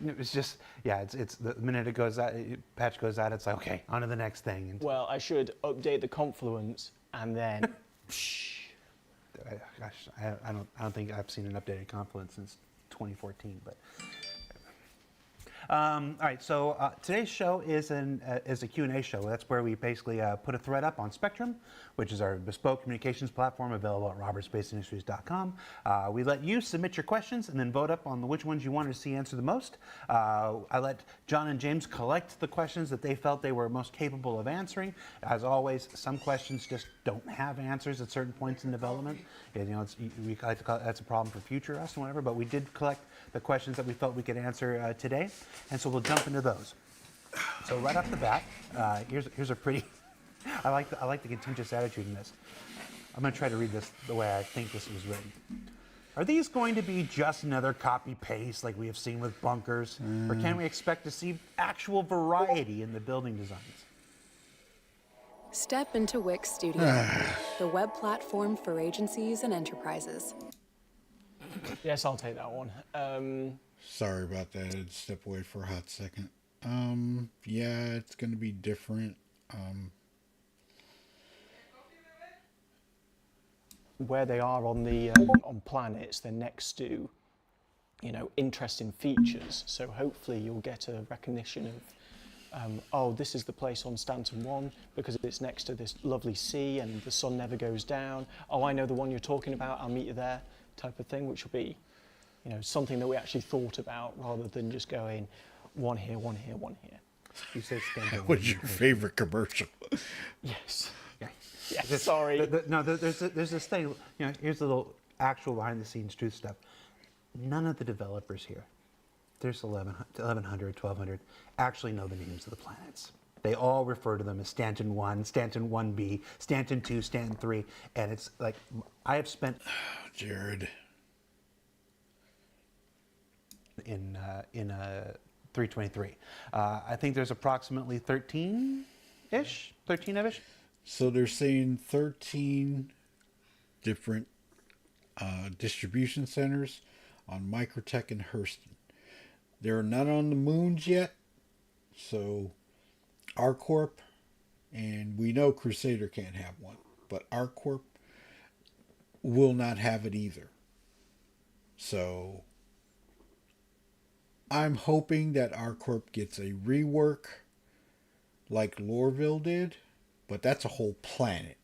It was just, yeah, it's the minute it goes out, patch goes out, it's like, okay, on to the next thing. And well, I should update the confluence and then, gosh, I don't think I've seen an updated confluence since 2014, but. All right, so today's show is a Q&A show. That's where we basically put a thread up on Spectrum, which is our bespoke communications platform available at robertspacindustries.com. We let you submit your questions and then vote up on which ones you wanted to see answered the most. I let John and James collect the questions that they felt they were most capable of answering. As always, some questions just don't have answers at certain points in development. You know, we like to call it, that's a problem for future us and whatever, but we did collect the questions that we felt we could answer today, and so we'll jump into those. So right off the bat, here's a pretty. I like the contentious attitude in this. I'm going to try to read this the way I think this was written. Are these going to be just another copy paste like we have seen with bunkers, or can we expect to see actual variety in the building designs? Step into Wix Studio, the web platform for agencies and enterprises. yes, I'll take that one. Sorry about that. I had to step away for a hot second. Yeah, it's going to be different. Where they are on the on planets, they're next to, you know, interesting features. So hopefully you'll get a recognition of, oh, this is the place on Stanton 1 because it's next to this lovely sea and the sun never goes down. Oh, I know the one you're talking about. I'll meet you there, type of thing, which will be, you know, something that we actually thought about rather than just going one here, one here, one here. You said Stanton. What was your favorite commercial? Yes. Yeah. Yes, sorry. No, there's this thing. You know, here's a little actual behind-the-scenes truth stuff. None of the developers here, there's 1100, 1200, actually know the names of the planets. They all refer to them as Stanton 1, Stanton 1B, Stanton 2, Stanton 3, and it's like I have spent. Jared. In 323, I think there's approximately 13-ish, 13 of ish. So they're saying 13 different distribution centers on Microtech and Hurston. They're not on the moons yet, so ArcCorp, and we know Crusader can't have one, but ArcCorp will not have it either. So I'm hoping that ArcCorp gets a rework like Lorville did, but that's a whole planet.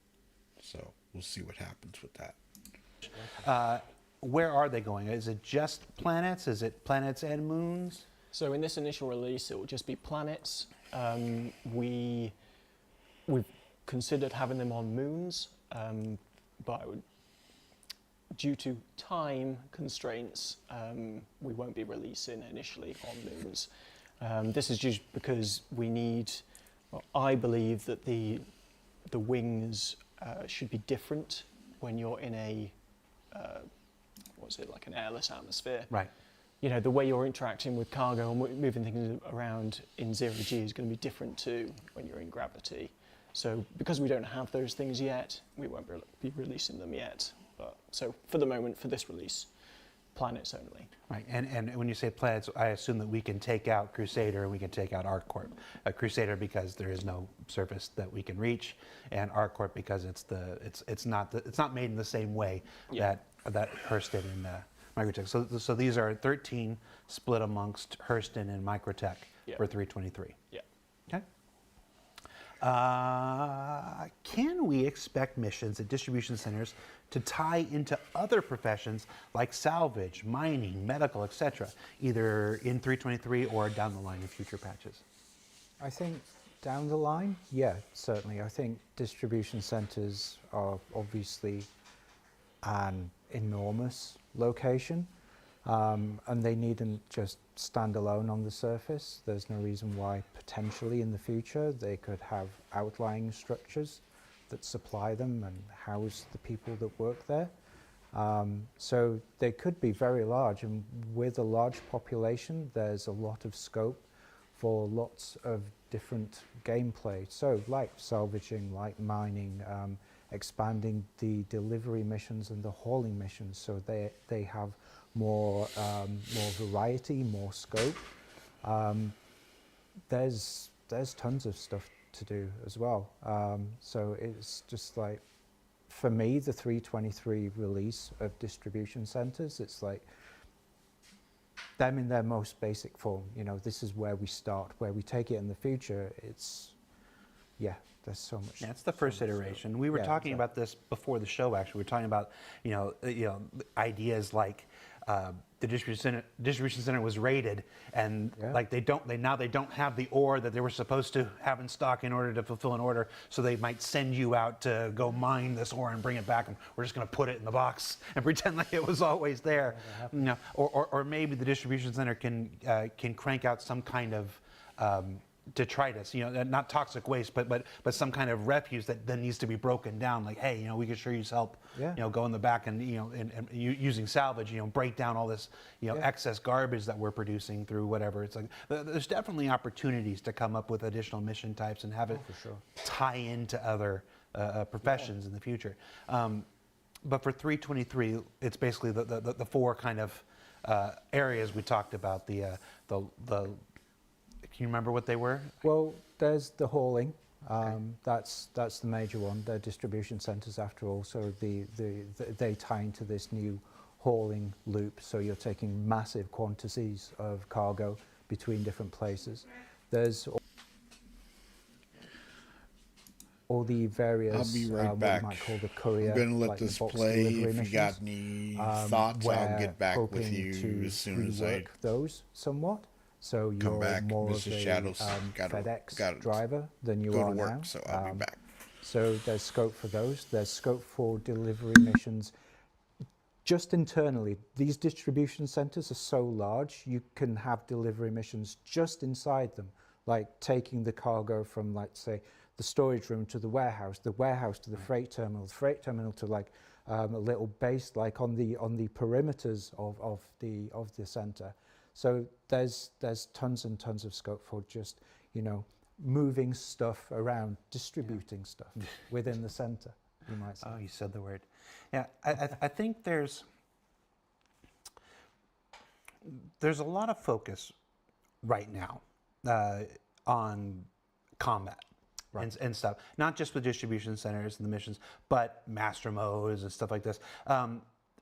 So we'll see what happens with that. Where are they going? Is it just planets? Is it planets and moons? So in this initial release, it will just be planets. We've considered having them on moons, but due to time constraints, we won't be releasing initially on moons. This is just because we need, well, I believe that the wings should be different when you're in a, what's it, like an airless atmosphere. Right. You know, the way you're interacting with cargo and moving things around in zero G is going to be different to when you're in gravity. So because we don't have those things yet, we won't be releasing them yet. But so for the moment, for this release, planets only. Right, and when you say planets, I assume that we can take out Crusader and we can take out ArcCorp. Crusader because there is no surface that we can reach, and ArcCorp because it's not made in the same way that Hurston and Microtech. So these are 13 split amongst Hurston and Microtech for 323. Yeah. Okay. Can we expect missions at distribution centers to tie into other professions like salvage, mining, medical, etc., either in 323 or down the line in future patches? I think down the line, yeah, certainly. I think distribution centers are obviously an enormous location, and they needn't just stand alone on the surface. There's no reason why potentially in the future they could have outlying structures that supply them and house the people that work there. So they could be very large, and with a large population, there's a lot of scope for lots of different gameplay. So like salvaging, like mining, expanding the delivery missions and the hauling missions, so they have more variety, more scope. There's tons of stuff to do as well. So it's just like, for me, the 323 release of distribution centers, it's like them in their most basic form. You know, this is where we start. Where we take it in the future, it's, yeah, there's so much. Yeah, it's the first iteration. We were talking about this before the show. Actually, we were talking about ideas like the distribution center was raided, and like they now don't have the ore that they were supposed to have in stock in order to fulfill an order. So they might send you out to go mine this ore and bring it back, and we're just going to put it in the box and pretend like it was always there. You know, or maybe the distribution center can crank out some kind of detritus, you know, not toxic waste, but some kind of refuse that then needs to be broken down. Like, hey, you know, we could sure use help. You know, go in the back and and using salvage, you know, break down all this, excess garbage that we're producing through whatever. It's like there's definitely opportunities to come up with additional mission types and have it tie into other professions in the future. But for 323, it's basically the four kind of areas we talked about. Can you remember what they were? Well, there's the hauling. That's the major one. They're distribution centers after all, so they tie into this new hauling loop. So you're taking massive quantities of cargo between different places. There's all the various, I'll be right what back. you might call the courier. I'm going to let like the this box play. delivery If you got missions, any thoughts, I'll get back with hoping you to as soon as I rework those somewhat. So come you're back. more Mr. of a Shadows FedEx driver than you go are to work, now. so I'll be back. So there's scope for those. There's scope for delivery missions. Just internally, these distribution centers are so large, you can have delivery missions just inside them, like taking the cargo from, let's say, the storage room to the warehouse to the freight terminal to like a little base, like on the perimeters of the center. So there's tons and tons of scope for just, moving stuff around, distributing stuff within the center, you might say. Oh, you said the word. Yeah, I think there's a lot of focus right now on combat and stuff, not just with distribution centers and the missions, but master modes and stuff like this.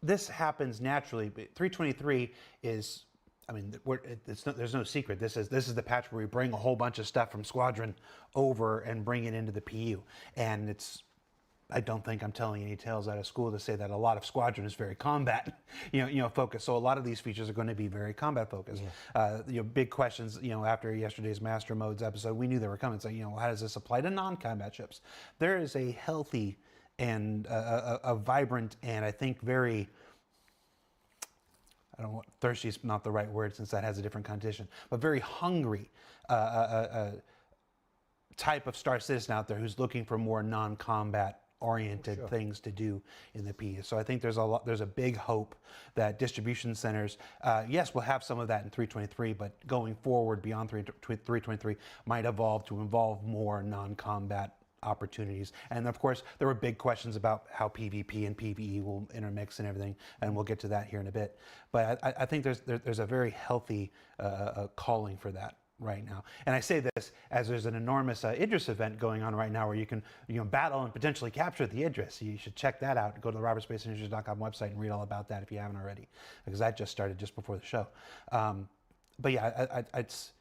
This happens naturally, but 323 is, there's no secret. This is the patch where we bring a whole bunch of stuff from Squadron over and bring it into the PU. And I don't think I'm telling any tales out of school to say that a lot of Squadron is very combat, focused. So a lot of these features are going to be very combat focused. Big questions, after yesterday's Master Modes episode, we knew they were coming. So, how does this apply to non-combat ships? There is a healthy and a vibrant and I think very, I don't know, thirsty is not the right word since that has a different connotation, but very hungry type of Star Citizen out there who's looking for more non-combat oriented things to do in the PU. So I think there's a big hope that distribution centers, yes, we'll have some of that in 323, but going forward beyond 323 might evolve to involve more non-combat opportunities. And of course, there were big questions about how PvP and PvE will intermix and everything, and we'll get to that here in a bit. But I think there's a very healthy calling for that right now. And I say this as there's an enormous Idris event going on right now where you can battle and potentially capture the Idris. You should check that out. Go to the robertspaceinitiatives.com website and read all about that if you haven't already, because that just started just before the show. But yeah, it's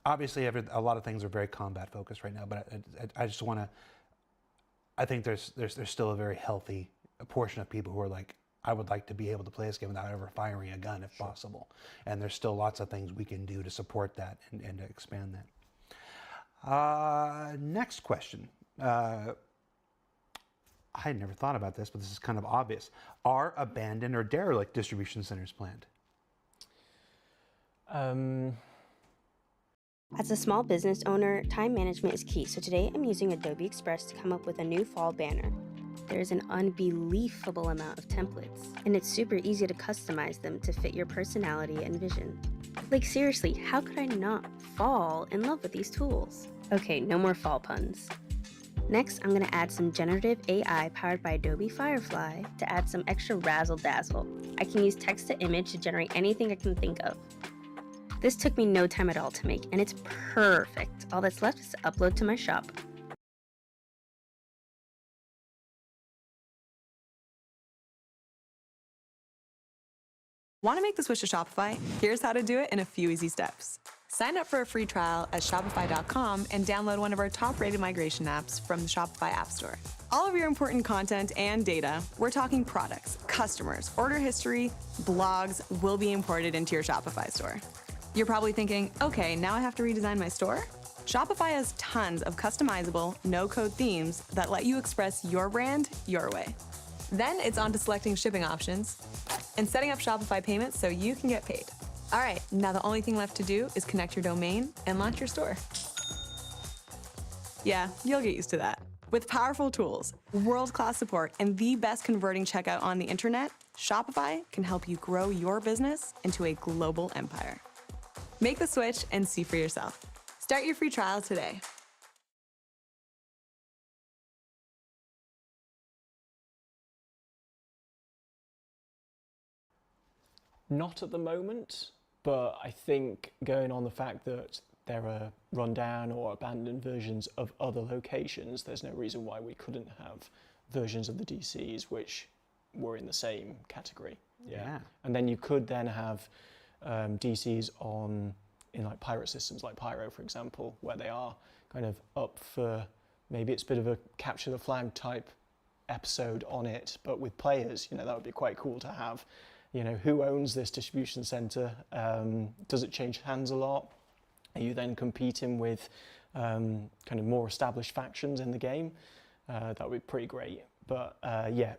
obviously a lot of things are very combat focused right now, but I just want to, I think there's still a very healthy portion of people who are like, I would like to be able to play this game without ever firing a gun if possible. And there's still lots of things we can do to support that and to expand that. Next question. I had never thought about this, but this is kind of obvious. Are abandoned or derelict distribution centers planned? As a small business owner, time management is key, so today I'm using Adobe Express to come up with a new fall banner. There's an unbelievable amount of templates, and it's super easy to customize them to fit your personality and vision. Like seriously, how could I not fall in love with these tools? Okay, no more fall puns. Next, I'm gonna add some generative AI powered by Adobe Firefly to add some extra razzle dazzle. I can use text to image to generate anything I can think of. This took me no time at all to make, and it's perfect. All that's left is to upload to my shop. Want to make the switch to Shopify? Here's how to do it in a few easy steps. Sign up for a free trial at shopify.com and download one of our top-rated migration apps from the Shopify App Store. All of your important content and data, we're talking products, customers, order history, blogs, will be imported into your Shopify store. You're probably thinking, okay, now I have to redesign my store? Shopify has tons of customizable, no-code themes that let you express your brand your way. Then it's on to selecting shipping options and setting up Shopify payments so you can get paid. All right, now the only thing left to do is connect your domain and launch your store. Yeah, you'll get used to that. With powerful tools, world-class support, and the best converting checkout on the internet, Shopify can help you grow your business into a global empire. Make the switch and see for yourself. Start your free trial today. Not at the moment, but I think going on the fact that there are rundown or abandoned versions of other locations, there's no reason why we couldn't have versions of the DCs which were in the same category. Yeah. And then you could then have DCs in like pirate systems like Pyro, for example, where they are kind of up for, maybe it's a bit of a capture the flag type episode on it, but with players, that would be quite cool to have. Who owns this distribution center? Does it change hands a lot? Are you then competing with kind of more established factions in the game? That would be pretty great. But yeah,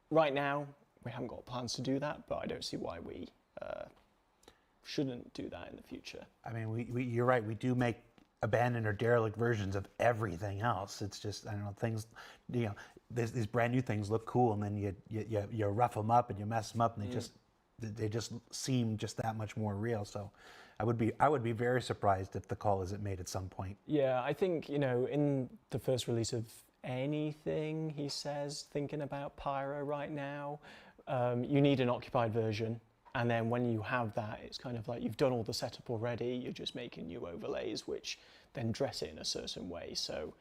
right now, we haven't got plans to do that, but I don't see why we shouldn't do that in the future. I mean, you're right, we do make abandoned or derelict versions of everything else. It's just, I don't know, things, these brand new things look cool, and then you rough them up and you mess them up, and they just seem just that much more real. So I would be very surprised if the call isn't made at some point. Yeah, I think, in the first release of anything, he says, thinking about Pyro right now, you need an occupied version. And then when you have that, it's kind of like you've done all the setup already, you're just making new overlays, which then dress it in a certain way. So,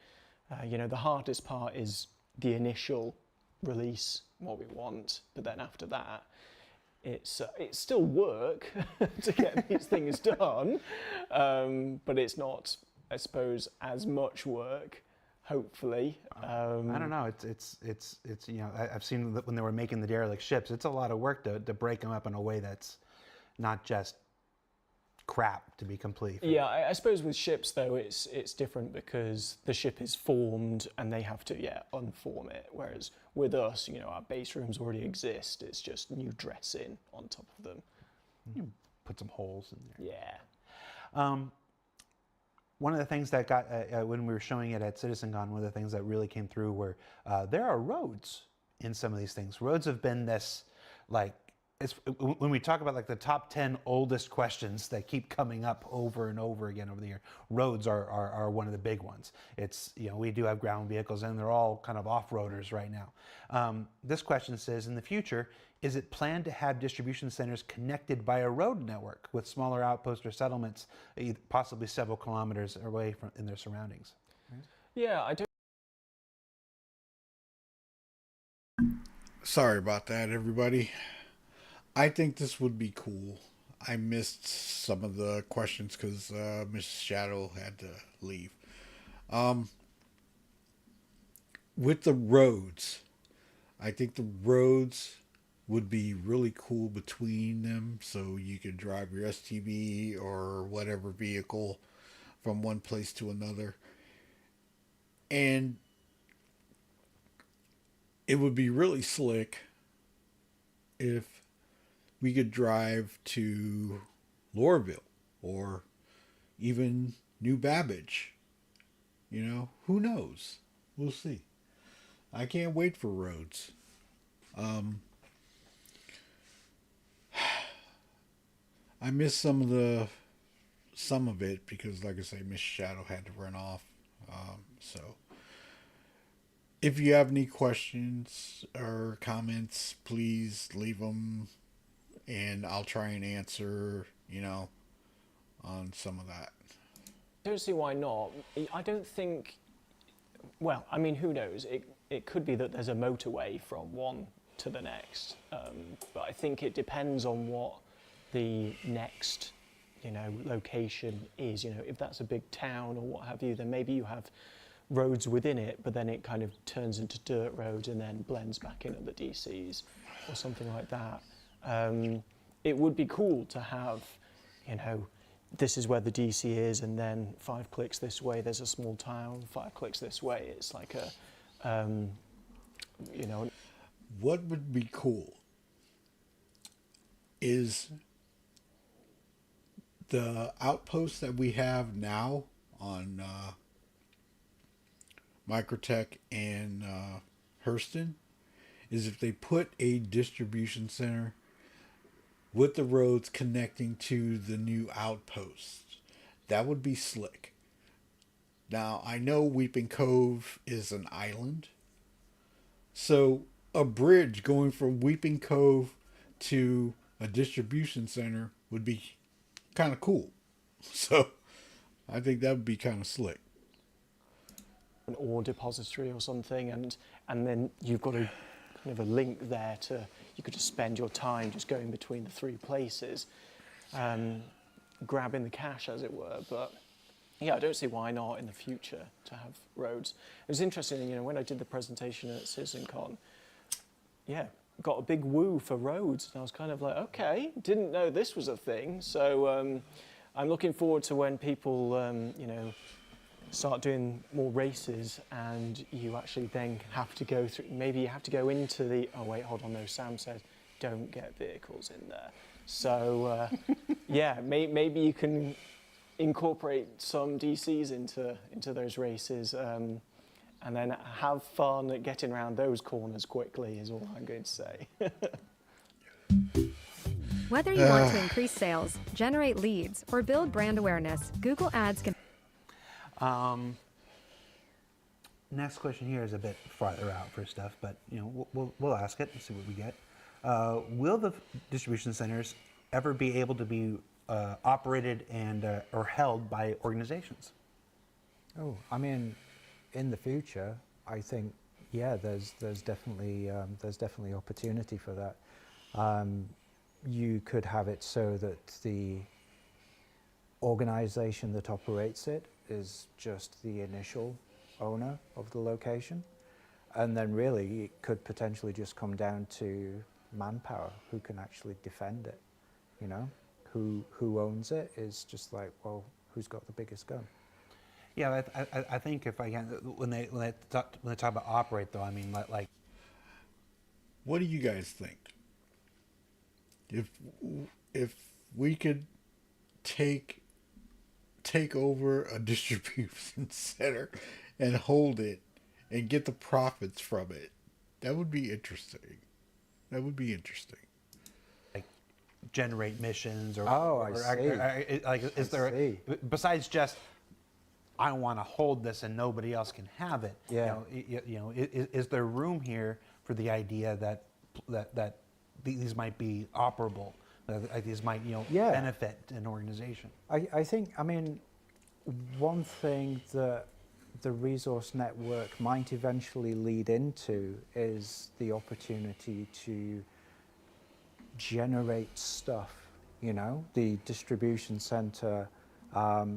the hardest part is the initial release, what we want, but then after that, it's still work to get these things done, but it's not, I suppose, as much work. Hopefully, I don't know. It's I've seen that when they were making the derelict ships, it's a lot of work to break them up in a way that's not just crap, to be completely fair. Yeah, I suppose with ships though, it's different because the ship is formed and they have to unform it. Whereas with us, our base rooms already exist. It's just new dressing on top of them. You put some holes in there. Yeah. One of the things that got, when we were showing it at CitizenCon, one of the things that really came through were there are roads in some of these things. Roads have been this, when we talk about the top 10 oldest questions that keep coming up over and over again over the year, roads are one of the big ones. It's, we do have ground vehicles and they're all kind of off-roaders right now. This question says, in the future, is it planned to have distribution centers connected by a road network with smaller outposts or settlements, possibly several kilometers away from in their surroundings? Yeah, I don't. Sorry about that, everybody. I think this would be cool. I missed some of the questions because Miss Shadow had to leave. With the roads, I think the roads would be really cool between them, so you could drive your STV or whatever vehicle from one place to another. And it would be really slick if we could drive to Lorville or even New Babbage. You know, who knows? We'll see. I can't wait for roads. I missed some of it because, like I say, Miss Shadow had to run off. So, if you have any questions or comments, please leave them, and I'll try and answer. On some of that. I don't see why not. I don't think. Well, I mean, who knows? It could be that there's a motorway from one to the next, but I think it depends on what the next, location is. If that's a big town or what have you, then maybe you have roads within it, but then it kind of turns into dirt roads and then blends back in at the DCs or something like that. It would be cool to have, this is where the DC is, and then 5 clicks this way, there's a small town. 5 clicks this way, it's like a, What would be cool is the outposts that we have now on Microtech and Hurston, is if they put a distribution center with the roads connecting to the new outposts. That would be slick. Now, I know Weeping Cove is an island, so a bridge going from Weeping Cove to a distribution center would be kind of cool. So I think that would be kind of slick. An ore depository or something, and then you've got a kind of a link there to, you could just spend your time just going between the 3 places, grabbing the cash, as it were. But yeah, I don't see why not in the future to have roads. It was interesting, when I did the presentation at CitizenCon, yeah, got a big woo for roads, and I was kind of like, okay, didn't know this was a thing. So I'm looking forward to when people, start doing more races, and you actually then have to go through, maybe you have to go into the, oh wait, hold on, no, Sam said don't get vehicles in there. So yeah, maybe you can incorporate some DCs into those races, and then have fun at getting around those corners quickly is all I'm going to say. Whether you want to increase sales, generate leads, or build brand awareness, Google Ads can... Next question here is a bit farther out for stuff, but we'll ask it and see what we get. Will the distribution centers ever be able to be operated and or held by organizations? Oh, I mean, in the future, I think, yeah, there's definitely opportunity for that. You could have it so that the organization that operates it is just the initial owner of the location, and then really it could potentially just come down to manpower, who can actually defend it. Who owns it is just like, well, who's got the biggest gun? Yeah, I think if I can, when they talk about operate, though, I mean like. What do you guys think? If we could take over a distribution center and hold it and get the profits from it, that would be interesting. Like generate missions or I see. Besides just I want to hold this and nobody else can have it. Yeah. Is there room here for the idea that these might be operable? These might benefit an organization. I think, I mean, one thing that the resource network might eventually lead into is the opportunity to generate stuff. The distribution center,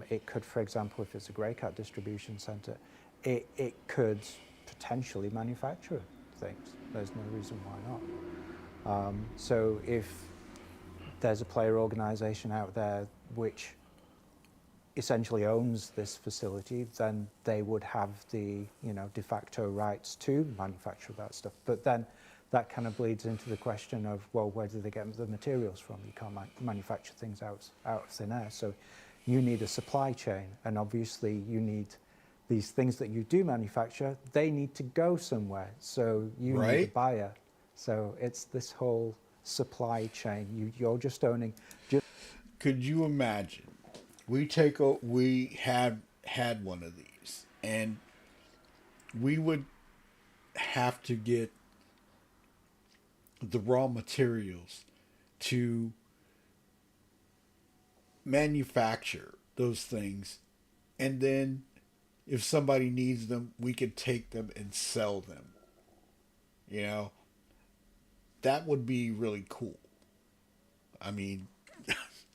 it could, for example, if it's a Greycat distribution center, it could potentially manufacture things. There's no reason why not. So if there's a player organization out there which essentially owns this facility, then they would have the de facto rights to manufacture that stuff. But then that kind of bleeds into the question of, well, where do they get the materials from? You can't manufacture things out of thin air. So you need a supply chain, and obviously you need these things that you do manufacture, they need to go somewhere, so you need a Right. buyer. So it's this whole supply chain. You're just owning. Could you imagine? We had one of these, and we would have to get the raw materials to manufacture those things, and then if somebody needs them, we could take them and sell them. You know, that would be really cool. I mean,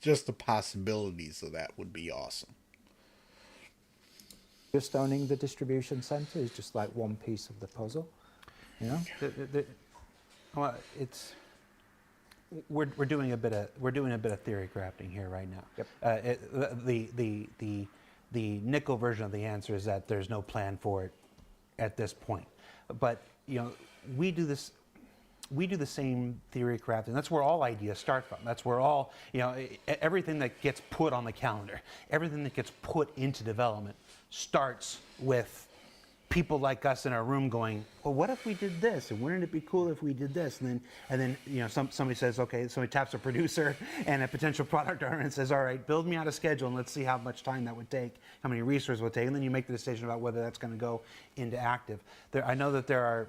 just the possibilities of that would be awesome. Just owning the distribution center is just like one piece of the puzzle, you know. Well, it's we're doing a bit of theory crafting here right now. Yep. The nickel version of the answer is that there's no plan for it at this point. But we do this. We do the same theory crafting. That's where all ideas start from. That's where all everything that gets put on the calendar, everything that gets put into development, starts with people like us in our room going, well, what if we did this? And wouldn't it be cool if we did this? And then somebody says, okay, somebody taps a producer and a potential product owner and says, all right, build me out a schedule and let's see how much time that would take, how many resources it would take, and then you make the decision about whether that's going to go into active. I know that there are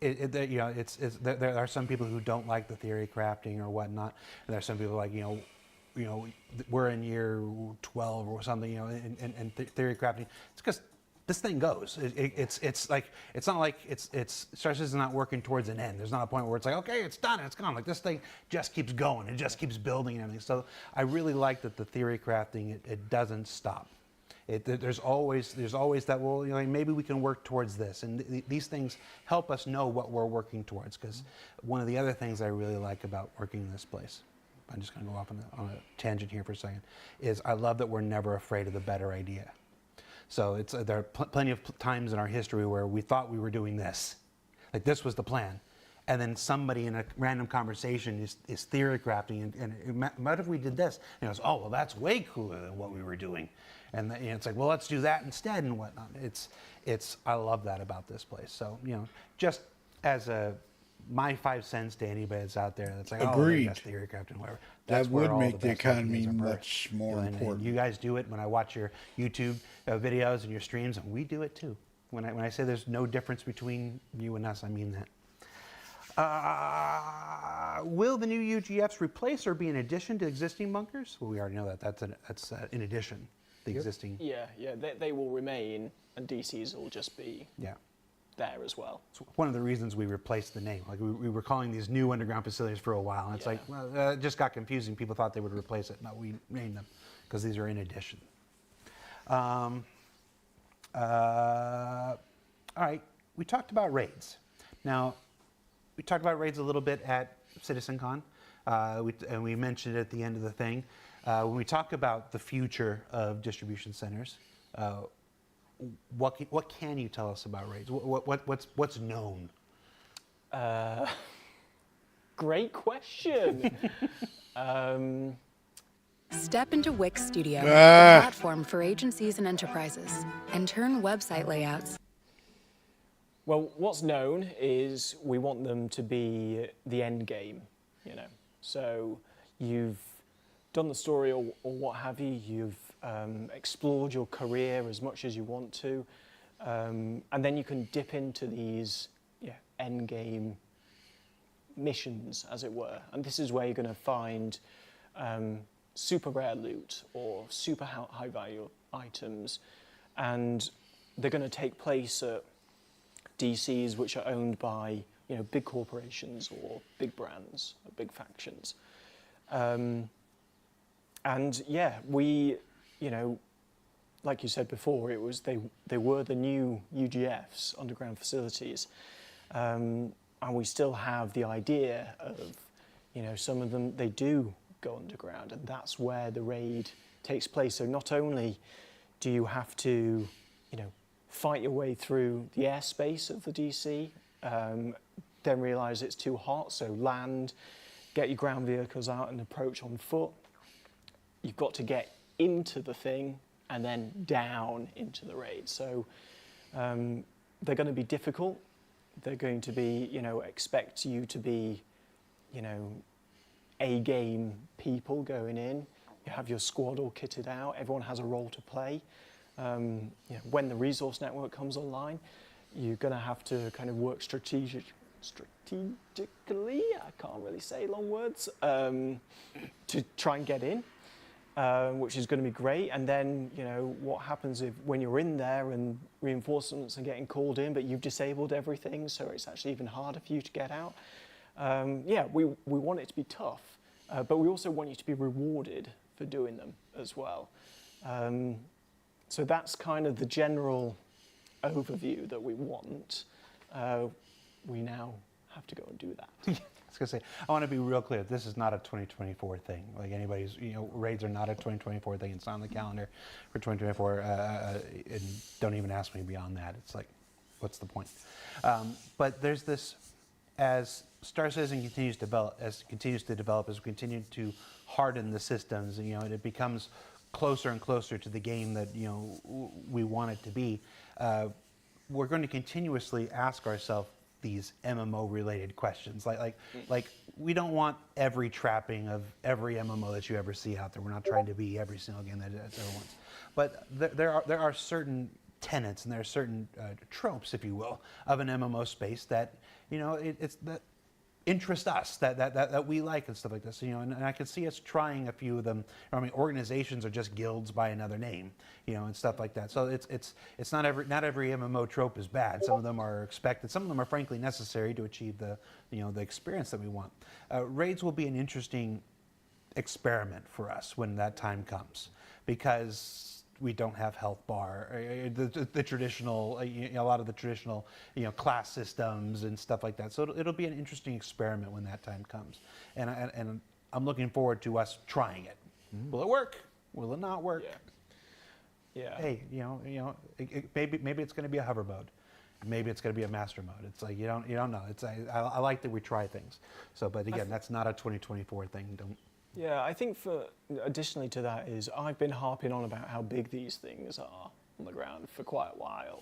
there are some people who don't like the theory crafting or whatnot, and there are some people like we're in year 12 or something, and theory crafting. It's because this thing goes. It's not like Star is not working towards an end. There's not a point where it's like, okay, it's done, it's gone. Like this thing just keeps going, it just keeps building and everything. So I really like that the theory crafting it doesn't stop. There's always that, well, maybe we can work towards this, and these things help us know what we're working towards. Because one of the other things I really like about working in this place, I'm just going to go off on a tangent here for a second, is I love that we're never afraid of the better idea. So there are plenty of times in our history where we thought we were doing this, like this was the plan, and then somebody in a random conversation is theory crafting, and what if we did this? And he goes, oh, well, that's way cooler than what we were doing. And it's like, well, let's do that instead and whatnot. I love that about this place. So, just as my 5 cents to anybody that's out there that's like, agreed. Oh, that's theory crafting, whatever. That would make the economy much more important. And you guys do it when I watch your YouTube videos and your streams, and we do it too. When I say there's no difference between you and us, I mean that. Will the new UGFs replace or be in addition to existing bunkers? Well, we already know that. That's in addition. The existing. Yeah, they will remain, and DCs will just be there as well. It's one of the reasons we replaced the name. Like we were calling these new underground facilities for a while, and it's like, well, it just got confusing. People thought they would replace it. No, we named them because these are in addition. All right, we talked about raids. Now, we talked about raids a little bit at CitizenCon, and we mentioned it at the end of the thing. When we talk about the future of distribution centers, what can you tell us about raids? What's known? Great question. Step into Wix Studio, a platform for agencies and enterprises, and turn website layouts. Well, what's known is we want them to be the end game, So you've done the story or what have you, you've explored your career as much as you want to, and then you can dip into these end game missions, as it were. And this is where you're going to find super rare loot or super high value items, and they're going to take place at DCs which are owned by big corporations or big brands or big factions. And we, like you said before, it was they were the new UGFs, underground facilities, and we still have the idea of, some of them, they do go underground, and that's where the raid takes place. So not only do you have to, fight your way through the airspace of the DC, then realise it's too hot, so land, get your ground vehicles out and approach on foot. you've got to get into the thing and then down into the raid. So they're going to be difficult. They're going to be, expect you to be, A-game people going in. You have your squad all kitted out. Everyone has a role to play. When the resource network comes online, you're going to have to kind of work strategically. I can't really say long words, to try and get in, which is going to be great. And then, what happens when you're in there and reinforcements are getting called in, but you've disabled everything, so it's actually even harder for you to get out. We want it to be tough, but we also want you to be rewarded for doing them as well. So that's kind of the general overview that we want. We now have to go and do that. I was going to say, I want to be real clear. This is not a 2024 thing. Like anybody's, raids are not a 2024 thing. It's not on the calendar for 2024. And don't even ask me beyond that. It's like, what's the point? But there's this, as Star Citizen continues to develop, as we continue to harden the systems, and it becomes closer and closer to the game that we want it to be. We're going to continuously ask ourselves these MMO-related questions. Like we don't want every trapping of every MMO that you ever see out there. We're not trying to be every single game that ever wants. But there are certain tenets and there are certain tropes, if you will, of an MMO space that it's that interest us, that we like and stuff like this. And I can see us trying a few of them. I mean, organizations are just guilds by another name, and stuff like that. So it's not every MMO trope is bad. Some of them are expected. Some of them are frankly necessary to achieve the experience that we want. Raids will be an interesting experiment for us when that time comes, because we don't have health bar, the traditional, a lot of the traditional, class systems and stuff like that. So it'll be an interesting experiment when that time comes, and I'm looking forward to us trying it. Mm-hmm. Will it work? Will it not work? Yeah. Hey, maybe it's going to be a hover mode, maybe it's going to be a master mode. It's like you don't know. I like that we try things. So, but again, that's not a 2024 thing. Yeah, I think additionally to that is I've been harping on about how big these things are on the ground for quite a while,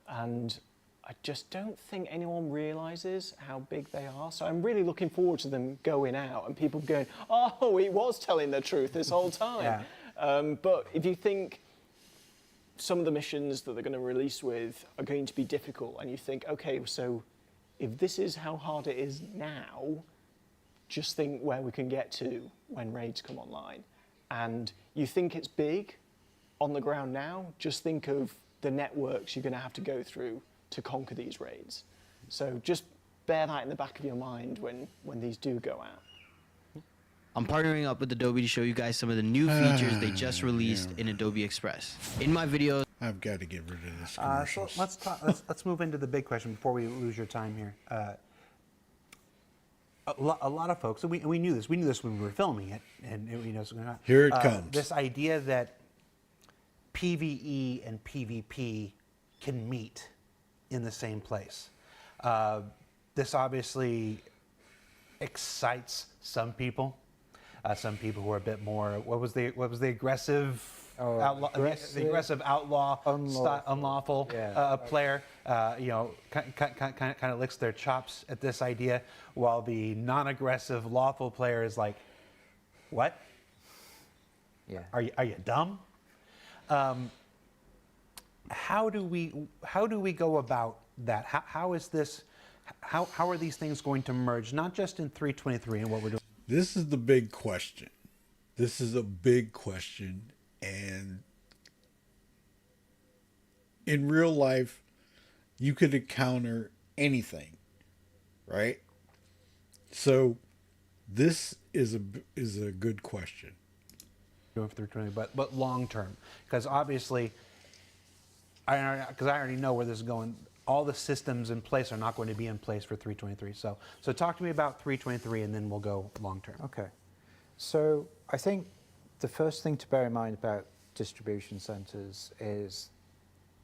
and I just don't think anyone realises how big they are. So I'm really looking forward to them going out and people going, oh, he was telling the truth this whole time. Yeah. But if you think some of the missions that they're going to release with are going to be difficult, and you think, okay, so if this is how hard it is now, just think where we can get to when raids come online. And you think it's big on the ground now, just think of the networks you're going to have to go through to conquer these raids. So just bear that in the back of your mind when these do go out. I'm partnering up with Adobe to show you guys some of the new features they just released in Adobe Express. In my videos, I've got to get rid of this commercials. So let's move into the big question before we lose your time here. A lot of folks, and we knew this. We knew this when we were filming it, and here it comes. This idea that PvE and PvP can meet in the same place. This obviously excites some people. Some people who are a bit more. What was the aggressive? The aggressive outlaw, unlawful player, kind of licks their chops at this idea, while the non-aggressive lawful player is like, "What? Yeah, are you dumb?" How do we go about that? How is this? How are these things going to merge? Not just in 3.23 and what we're doing. This is the big question. This is a big question. And in real life, you could encounter anything, right? So this is a good question. Going for 320, but long term, because obviously, I already know where this is going. All the systems in place are not going to be in place for 3.23. So talk to me about 3.23, and then we'll go long term. Okay. So I think the first thing to bear in mind about distribution centers is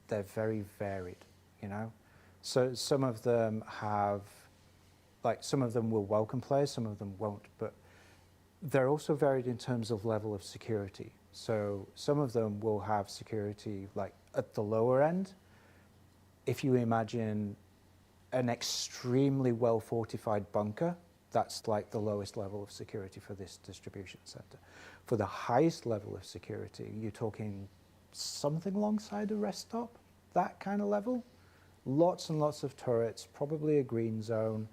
they're very varied, So some of them have, some of them will welcome players, some of them won't. But they're also varied in terms of level of security. So some of them will have security like at the lower end. If you imagine an extremely well-fortified bunker, that's like the lowest level of security for this distribution center. For the highest level of security, you're talking something alongside a rest stop, that kind of level. Lots and lots of turrets, probably a green zone,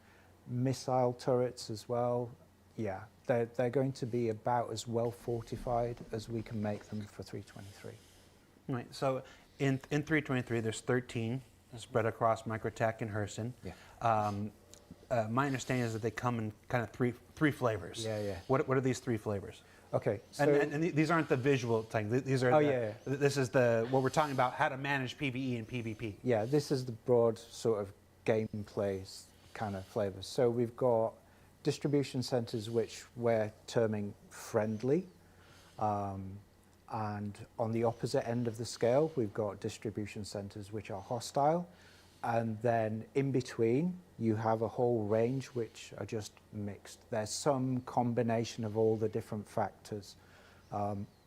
missile turrets as well. Yeah, they're going to be about as well fortified as we can make them for 323. Right, so in 323, there's 13 spread across Microtech and Hurston. Yeah. My understanding is that they come in kind of three flavors. Yeah, yeah. What are these 3 flavors? Okay, so and these aren't the visual thing. These are. This is what we're talking about: how to manage PvE and PvP. Yeah, this is the broad sort of gameplay kind of flavors. So we've got distribution centers which we're terming friendly, and on the opposite end of the scale, we've got distribution centers which are hostile. And then in between, you have a whole range which are just mixed. There's some combination of all the different factors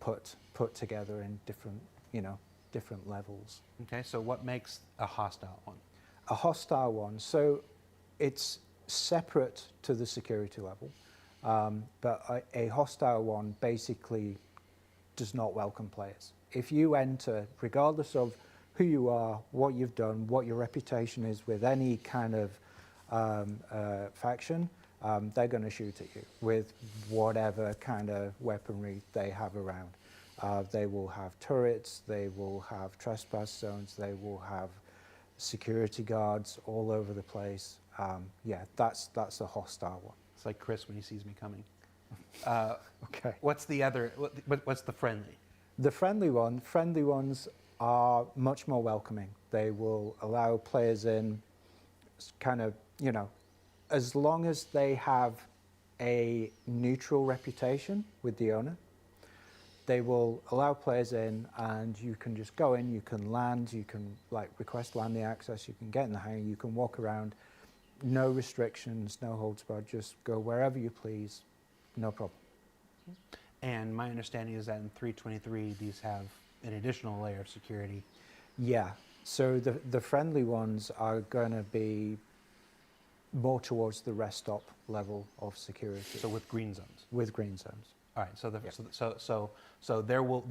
put together in different levels. Okay, so what makes a hostile one? A hostile one, so it's separate to the security level, but a hostile one basically does not welcome players. If you enter, regardless of who you are, what you've done, what your reputation is with any kind of faction, they're going to shoot at you with whatever kind of weaponry they have around. They will have turrets, they will have trespass zones, they will have security guards all over the place. Yeah, that's a hostile one. It's like Chris when he sees me coming. Okay. What's the other? What's the friendly? The friendly ones are much more welcoming. They will allow players in, kind of, as long as they have a neutral reputation with the owner, they will allow players in, and you can just go in, you can land, you can request landing access, you can get in the hangar, you can walk around, no restrictions, no holds barred, just go wherever you please, no problem. And my understanding is that in 323, these have an additional layer of security. Yeah, so the friendly ones are going to be more towards the rest stop level of security. So with green zones. With green zones. All right. So there will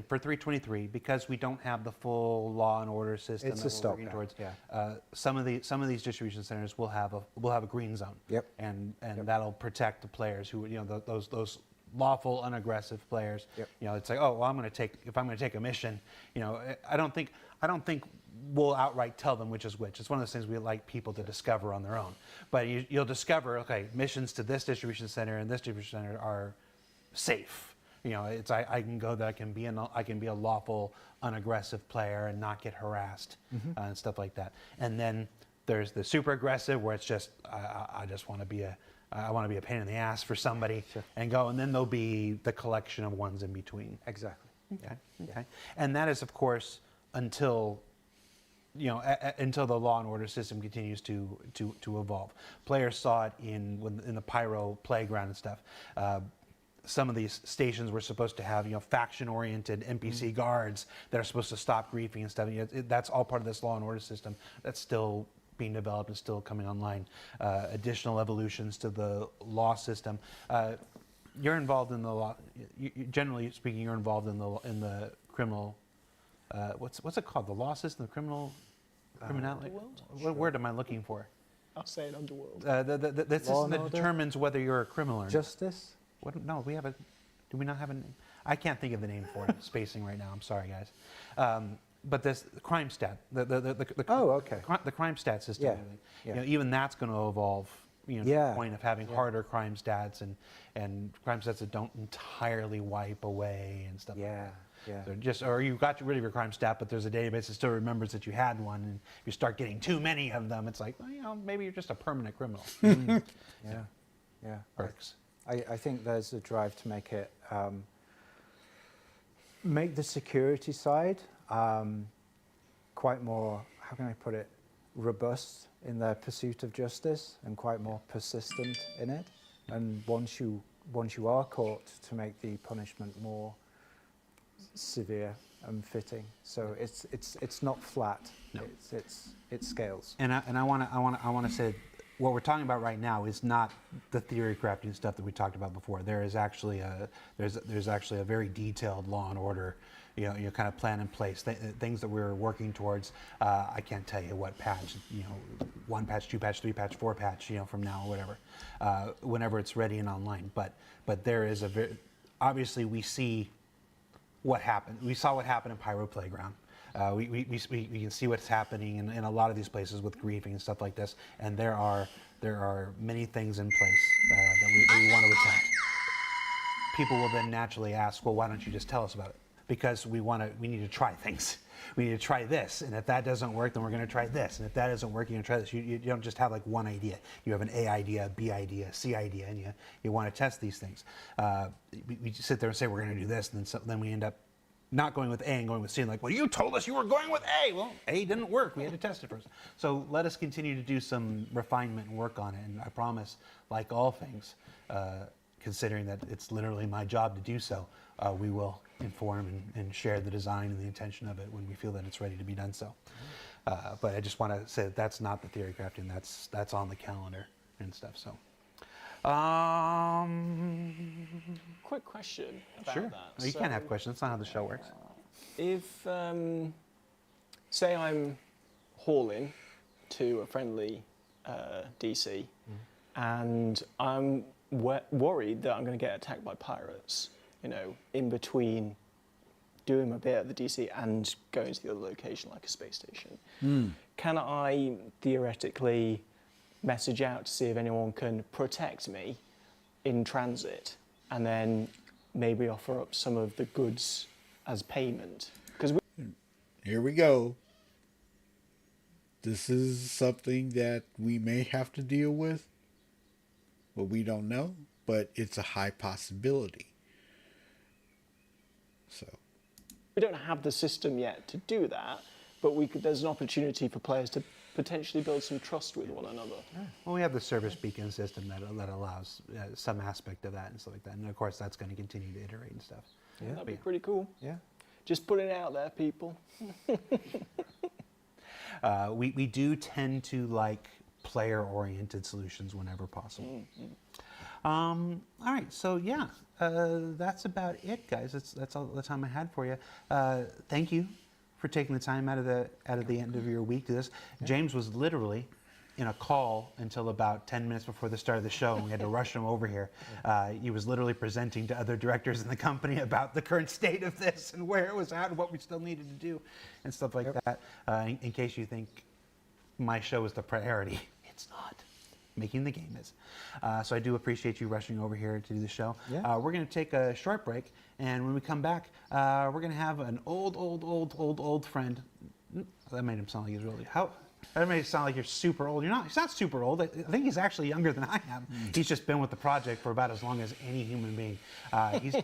for 323, because we don't have the full law and order system It's that a we're stop working gap, towards. yeah. Some of these distribution centers will have a green zone. Yep. And that'll protect the players who those lawful, unaggressive players. Yep. It's like, oh well, if I'm going to take a mission, I don't think we'll outright tell them which is which. It's one of those things we like people to discover on their own. But you'll discover, okay, missions to this distribution center and this distribution center are safe. I can go there. I can be a lawful, unaggressive player and not get harassed and stuff like that. And then there's the super aggressive, where it's just I just want to be a pain in the ass for somebody and go. And then there'll be the collection of ones in between. Exactly. Okay. Okay. And that is, of course, until until the law and order system continues to evolve. Players saw it in the Pyro playground and stuff. Some of these stations were supposed to have faction-oriented NPC guards that are supposed to stop griefing and stuff. That's all part of this law and order system. That's still being developed and still coming online. Additional evolutions to the law system. You're involved in the law. Generally speaking, you're involved in the criminal. What's it called? The law system, the criminal criminality. What word am I looking for? I'll say it underworld. The system that determines whether you're a criminal or not. Justice? No, do we not have a name? I can't think of the name for it. Spacing right now. I'm sorry, guys. But this crime stat, the crime stat system. Yeah. Even that's going to evolve. To the point of having harder crime stats and crime stats that don't entirely wipe away and stuff. Yeah. Or you got rid of your crime stat, but there's a database that still remembers that you had one, and if you start getting too many of them, it's like, well, maybe you're just a permanent criminal. Yeah. Works. I think there's a drive to make it, make the security side quite more, how can I put it, robust in their pursuit of justice and quite more persistent in it. And once you once you are caught, to make the punishment more severe and fitting. So it's not flat. No. It scales. And I want to say, what we're talking about right now is not the theory crafting stuff that we talked about before. There is actually there's actually a very detailed Law and Order, kind of plan in place. Things that we're working towards. I can't tell you what patch, 1 patch, 2 patch, 3 patch, 4 patch, from now or whatever, whenever it's ready and online. But there is obviously we see what happened. We saw what happened in Pyro Playground. We can see what's happening in a lot of these places with griefing and stuff like this, and there are many things in place that we want to attempt. People will then naturally ask, well, why don't you just tell us about it? Because we need to try things. We need to try this, and if that doesn't work, then we're going to try this, and if that doesn't work, you're going to try this. You don't just have like one idea. You have an A idea, a B idea, a C idea, and you want to test these things. We just sit there and say we're going to do this, and then we end up not going with A and going with C, and like, well, you told us you were going with A. Well, A didn't work. We had to test it first. So let us continue to do some refinement and work on it. And I promise, like all things, considering that it's literally my job to do so, we will inform and share the design and the intention of it when we feel that it's ready to be done so. But I just want to say that that's not the theory crafting. That's on the calendar and stuff. So. Quick question about Sure. that. No, you can't have questions. That's not how the show works. If, say I'm hauling to a friendly DC, and I'm worried that I'm going to get attacked by pirates, in between doing my bit at the DC and going to the other location, like a space station, can I theoretically message out to see if anyone can protect me in transit, and then maybe offer up some of the goods as payment? Because here we go. This is something that we may have to deal with, but we don't know. But it's a high possibility. So we don't have the system yet to do that, but there's an opportunity for players to potentially build some trust with one another. Well, we have the service beacon system that allows some aspect of that and stuff like that. And of course, that's going to continue to iterate and stuff. Yeah, that'd be pretty cool. Yeah. Just put it out there, people. We do tend to like player-oriented solutions whenever possible. All right, so yeah, that's about it, guys. That's all the time I had for you. Thank you for taking the time out of the end of your week to this. Yeah. James was literally in a call until about 10 minutes before the start of the show, and we had to rush him over here. He was literally presenting to other directors in the company about the current state of this and where it was at and what we still needed to do and stuff like that. In case you think my show is the priority, it's not. Making the game is. So I do appreciate you rushing over here to do the show. Yeah. We're going to take a short break, and when we come back, we're going to have an old friend. That made him sound like he's really... That made it sound like you're super old. He's not super old. I think he's actually younger than I am. He's just been with the project for about as long as any human being.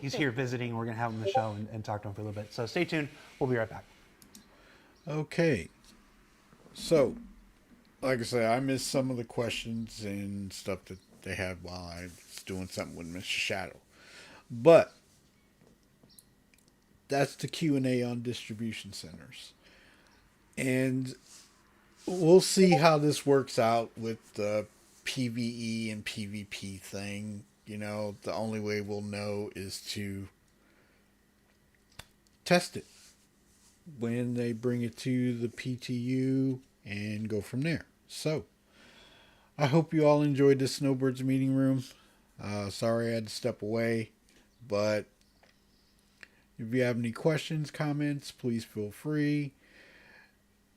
He's here visiting, and we're going to have him on the show and talk to him for a little bit. So stay tuned. We'll be right back. Okay. So, like I said, I missed some of the questions and stuff that they had while I was doing something with Mr. Shadow. But that's the Q&A on distribution centers. And we'll see how this works out with the PvE and PvP thing. The only way we'll know is to test it when they bring it to the PTU and go from there. So, I hope you all enjoyed the Snowbirds meeting room. Sorry I had to step away, but if you have any questions, comments, please feel free.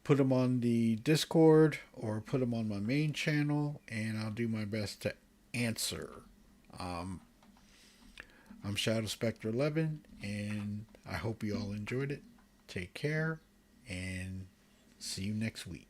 Put them on the Discord or put them on my main channel, and I'll do my best to answer. I'm Shadow Spectre 11, and I hope you all enjoyed it. Take care, and see you next week.